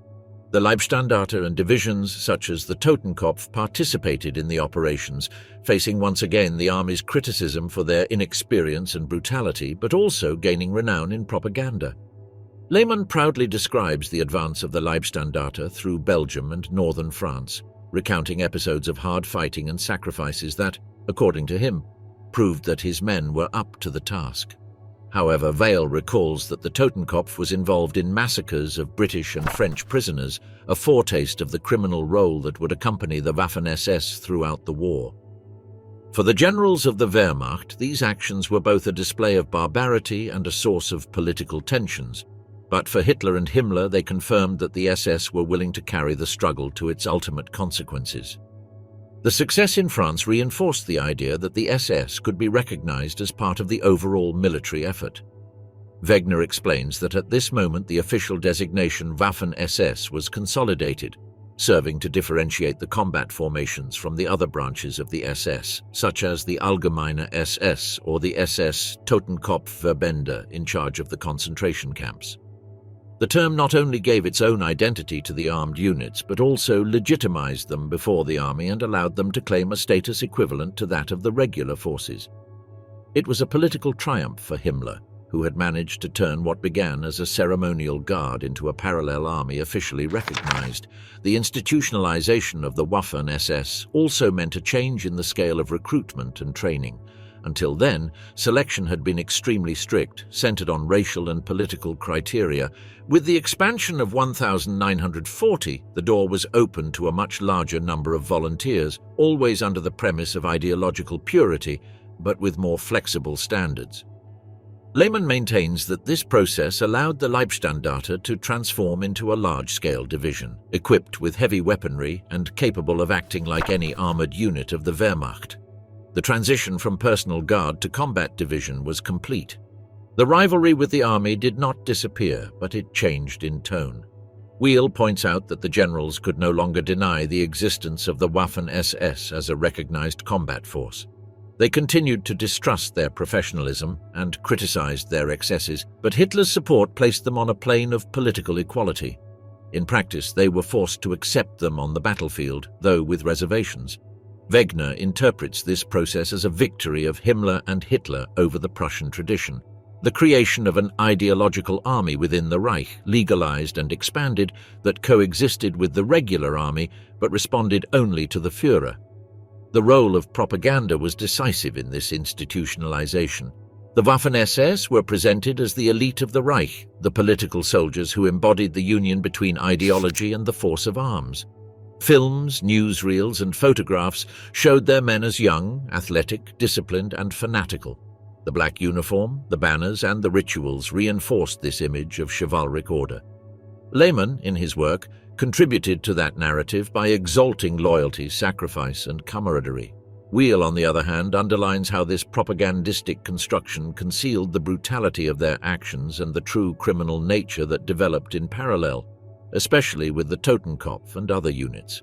The Leibstandarte and divisions such as the Totenkopf participated in the operations, facing once again the army's criticism for their inexperience and brutality, but also gaining renown in propaganda. Lehmann proudly describes the advance of the Leibstandarte through Belgium and northern France, recounting episodes of hard fighting and sacrifices that, according to him, proved that his men were up to the task. However, Weil recalls that the Totenkopf was involved in massacres of British and French prisoners, a foretaste of the criminal role that would accompany the Waffen-SS throughout the war. For the generals of the Wehrmacht, these actions were both a display of barbarity and a source of political tensions. But for Hitler and Himmler, they confirmed that the SS were willing to carry the struggle to its ultimate consequences. The success in France reinforced the idea that the SS could be recognized as part of the overall military effort. Wegener explains that at this moment the official designation Waffen-SS was consolidated, serving to differentiate the combat formations from the other branches of the SS, such as the Allgemeine SS or the SS Totenkopfverbände in charge of the concentration camps. The term not only gave its own identity to the armed units, but also legitimized them before the army and allowed them to claim a status equivalent to that of the regular forces. It was a political triumph for Himmler, who had managed to turn what began as a ceremonial guard into a parallel army officially recognized. The institutionalization of the Waffen-SS also meant a change in the scale of recruitment and training. Until then, selection had been extremely strict, centered on racial and political criteria. With the expansion of 1940, the door was open to a much larger number of volunteers, always under the premise of ideological purity, but with more flexible standards. Lehmann maintains that this process allowed the Leibstandarte to transform into a large-scale division, equipped with heavy weaponry and capable of acting like any armored unit of the Wehrmacht. The transition from personal guard to combat division was complete. The rivalry with the army did not disappear, but it changed in tone. Weil points out that the generals could no longer deny the existence of the Waffen-SS as a recognized combat force. They continued to distrust their professionalism and criticized their excesses, but Hitler's support placed them on a plane of political equality. In practice, they were forced to accept them on the battlefield, though with reservations. Wegener interprets this process as a victory of Himmler and Hitler over the Prussian tradition. The creation of an ideological army within the Reich, legalized and expanded, that coexisted with the regular army but responded only to the Führer. The role of propaganda was decisive in this institutionalization. The Waffen-SS were presented as the elite of the Reich, the political soldiers who embodied the union between ideology and the force of arms. Films, newsreels, and photographs showed their men as young, athletic, disciplined, and fanatical. The black uniform, the banners, and the rituals reinforced this image of chivalric order. Lehmann, in his work, contributed to that narrative by exalting loyalty, sacrifice, and camaraderie. Weil, on the other hand, underlines how this propagandistic construction concealed the brutality of their actions and the true criminal nature that developed in parallel, especially with the Totenkopf and other units.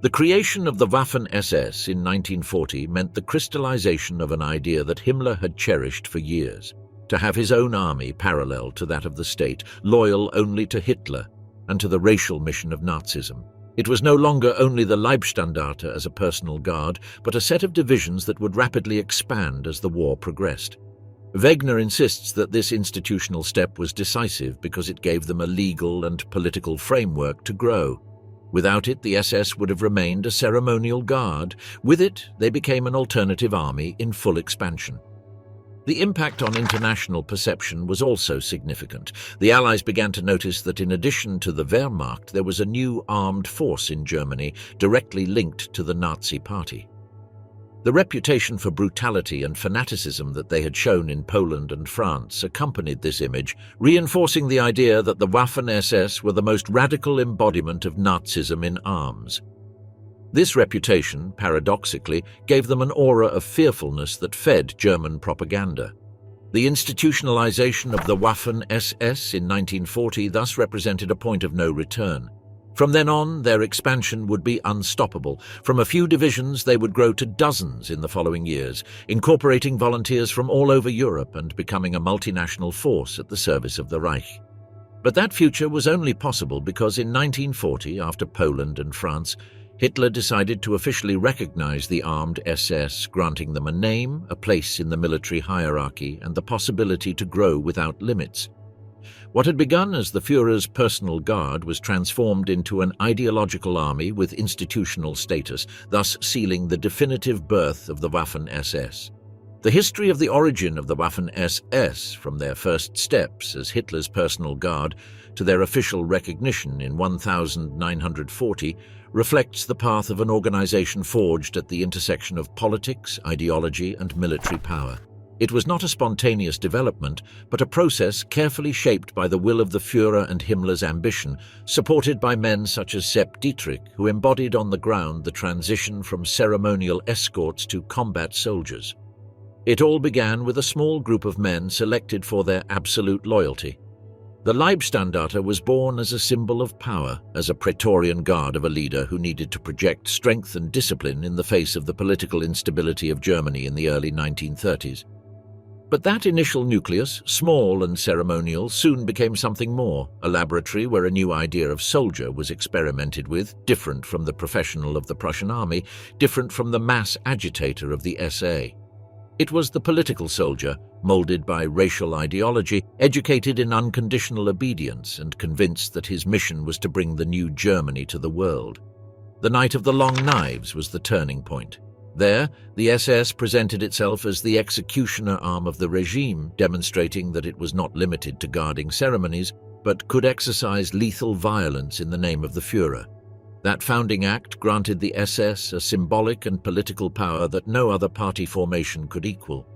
The creation of the Waffen-SS in 1940 meant the crystallization of an idea that Himmler had cherished for years, to have his own army parallel to that of the state, loyal only to Hitler and to the racial mission of Nazism. It was no longer only the Leibstandarte as a personal guard, but a set of divisions that would rapidly expand as the war progressed. Wegener insists that this institutional step was decisive because it gave them a legal and political framework to grow. Without it, the SS would have remained a ceremonial guard. With it, they became an alternative army in full expansion. The impact on international perception was also significant. The Allies began to notice that in addition to the Wehrmacht, there was a new armed force in Germany directly linked to the Nazi Party. The reputation for brutality and fanaticism that they had shown in Poland and France accompanied this image, reinforcing the idea that the Waffen-SS were the most radical embodiment of Nazism in arms. This reputation, paradoxically, gave them an aura of fearfulness that fed German propaganda. The institutionalization of the Waffen-SS in 1940 thus represented a point of no return. From then on, their expansion would be unstoppable. From a few divisions, they would grow to dozens in the following years, incorporating volunteers from all over Europe and becoming a multinational force at the service of the Reich. But that future was only possible because in 1940, after Poland and France, Hitler decided to officially recognize the armed SS, granting them a name, a place in the military hierarchy, and the possibility to grow without limits. What had begun as the Führer's personal guard was transformed into an ideological army with institutional status, thus sealing the definitive birth of the Waffen-SS. The history of the origin of the Waffen-SS, from their first steps as Hitler's personal guard to their official recognition in 1940, reflects the path of an organization forged at the intersection of politics, ideology, and military power. It was not a spontaneous development, but a process carefully shaped by the will of the Führer and Himmler's ambition, supported by men such as Sepp Dietrich, who embodied on the ground the transition from ceremonial escorts to combat soldiers. It all began with a small group of men selected for their absolute loyalty. The Leibstandarte was born as a symbol of power, as a Praetorian guard of a leader who needed to project strength and discipline in the face of the political instability of Germany in the early 1930s. But that initial nucleus, small and ceremonial, soon became something more, a laboratory where a new idea of soldier was experimented with, different from the professional of the Prussian army, different from the mass agitator of the SA. It was the political soldier, molded by racial ideology, educated in unconditional obedience and convinced that his mission was to bring the new Germany to the world. The Night of the Long Knives was the turning point. There, the SS presented itself as the executioner arm of the regime, demonstrating that it was not limited to guarding ceremonies, but could exercise lethal violence in the name of the Führer. That founding act granted the SS a symbolic and political power that no other party formation could equal.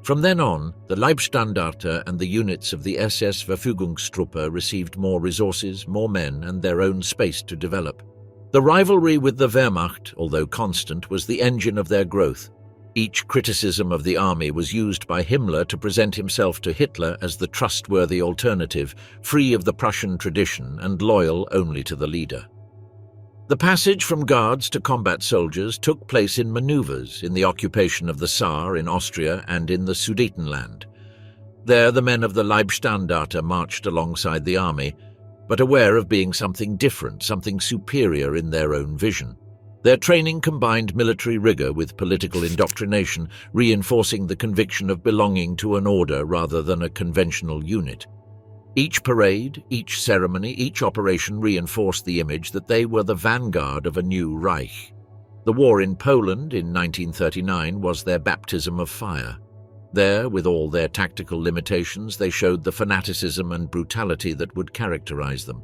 From then on, the Leibstandarte and the units of the SS Verfügungstruppe received more resources, more men, and their own space to develop. The rivalry with the Wehrmacht, although constant, was the engine of their growth. Each criticism of the army was used by Himmler to present himself to Hitler as the trustworthy alternative, free of the Prussian tradition and loyal only to the leader. The passage from guards to combat soldiers took place in maneuvers, in the occupation of the Saar in Austria and in the Sudetenland. There the men of the Leibstandarte marched alongside the army, but aware of being something different, something superior in their own vision. Their training combined military rigor with political indoctrination, reinforcing the conviction of belonging to an order rather than a conventional unit. Each parade, each ceremony, each operation reinforced the image that they were the vanguard of a new Reich. The war in Poland in 1939 was their baptism of fire. There, with all their tactical limitations, they showed the fanaticism and brutality that would characterize them.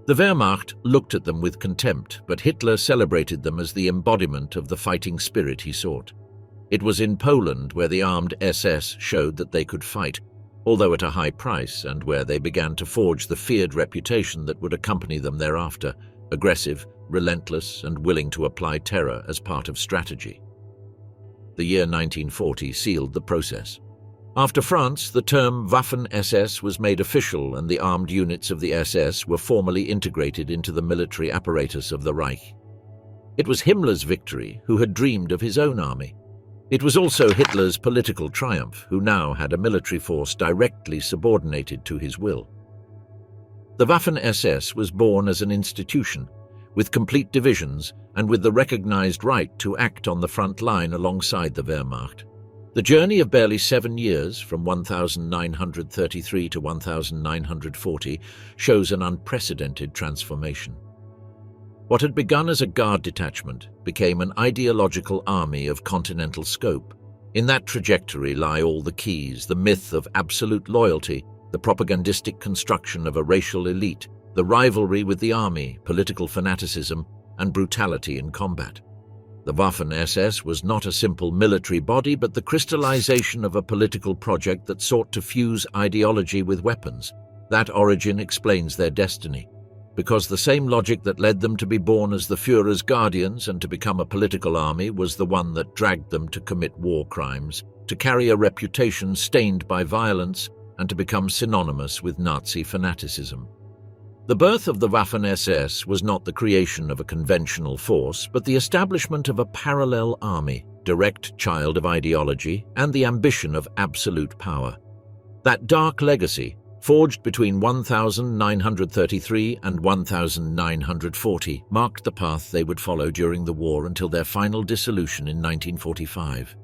The Wehrmacht looked at them with contempt, but Hitler celebrated them as the embodiment of the fighting spirit he sought. It was in Poland where the armed SS showed that they could fight, although at a high price, and where they began to forge the feared reputation that would accompany them thereafter, aggressive, relentless, and willing to apply terror as part of strategy. The year 1940 sealed the process. After France, the term Waffen-SS was made official and the armed units of the SS were formally integrated into the military apparatus of the Reich. It was Himmler's victory, who had dreamed of his own army. It was also Hitler's political triumph, who now had a military force directly subordinated to his will. The Waffen-SS was born as an institution, with complete divisions and with the recognized right to act on the front line alongside the Wehrmacht. The journey of barely 7 years, from 1933 to 1940, shows an unprecedented transformation. What had begun as a guard detachment became an ideological army of continental scope. In that trajectory lie all the keys: the myth of absolute loyalty, the propagandistic construction of a racial elite, the rivalry with the army, political fanaticism, and brutality in combat. The Waffen-SS was not a simple military body, but the crystallization of a political project that sought to fuse ideology with weapons. That origin explains their destiny, because the same logic that led them to be born as the Führer's guardians and to become a political army was the one that dragged them to commit war crimes, to carry a reputation stained by violence, and to become synonymous with Nazi fanaticism. The birth of the Waffen-SS was not the creation of a conventional force, but the establishment of a parallel army, direct child of ideology and the ambition of absolute power. That dark legacy, forged between 1933 and 1940, marked the path they would follow during the war until their final dissolution in 1945.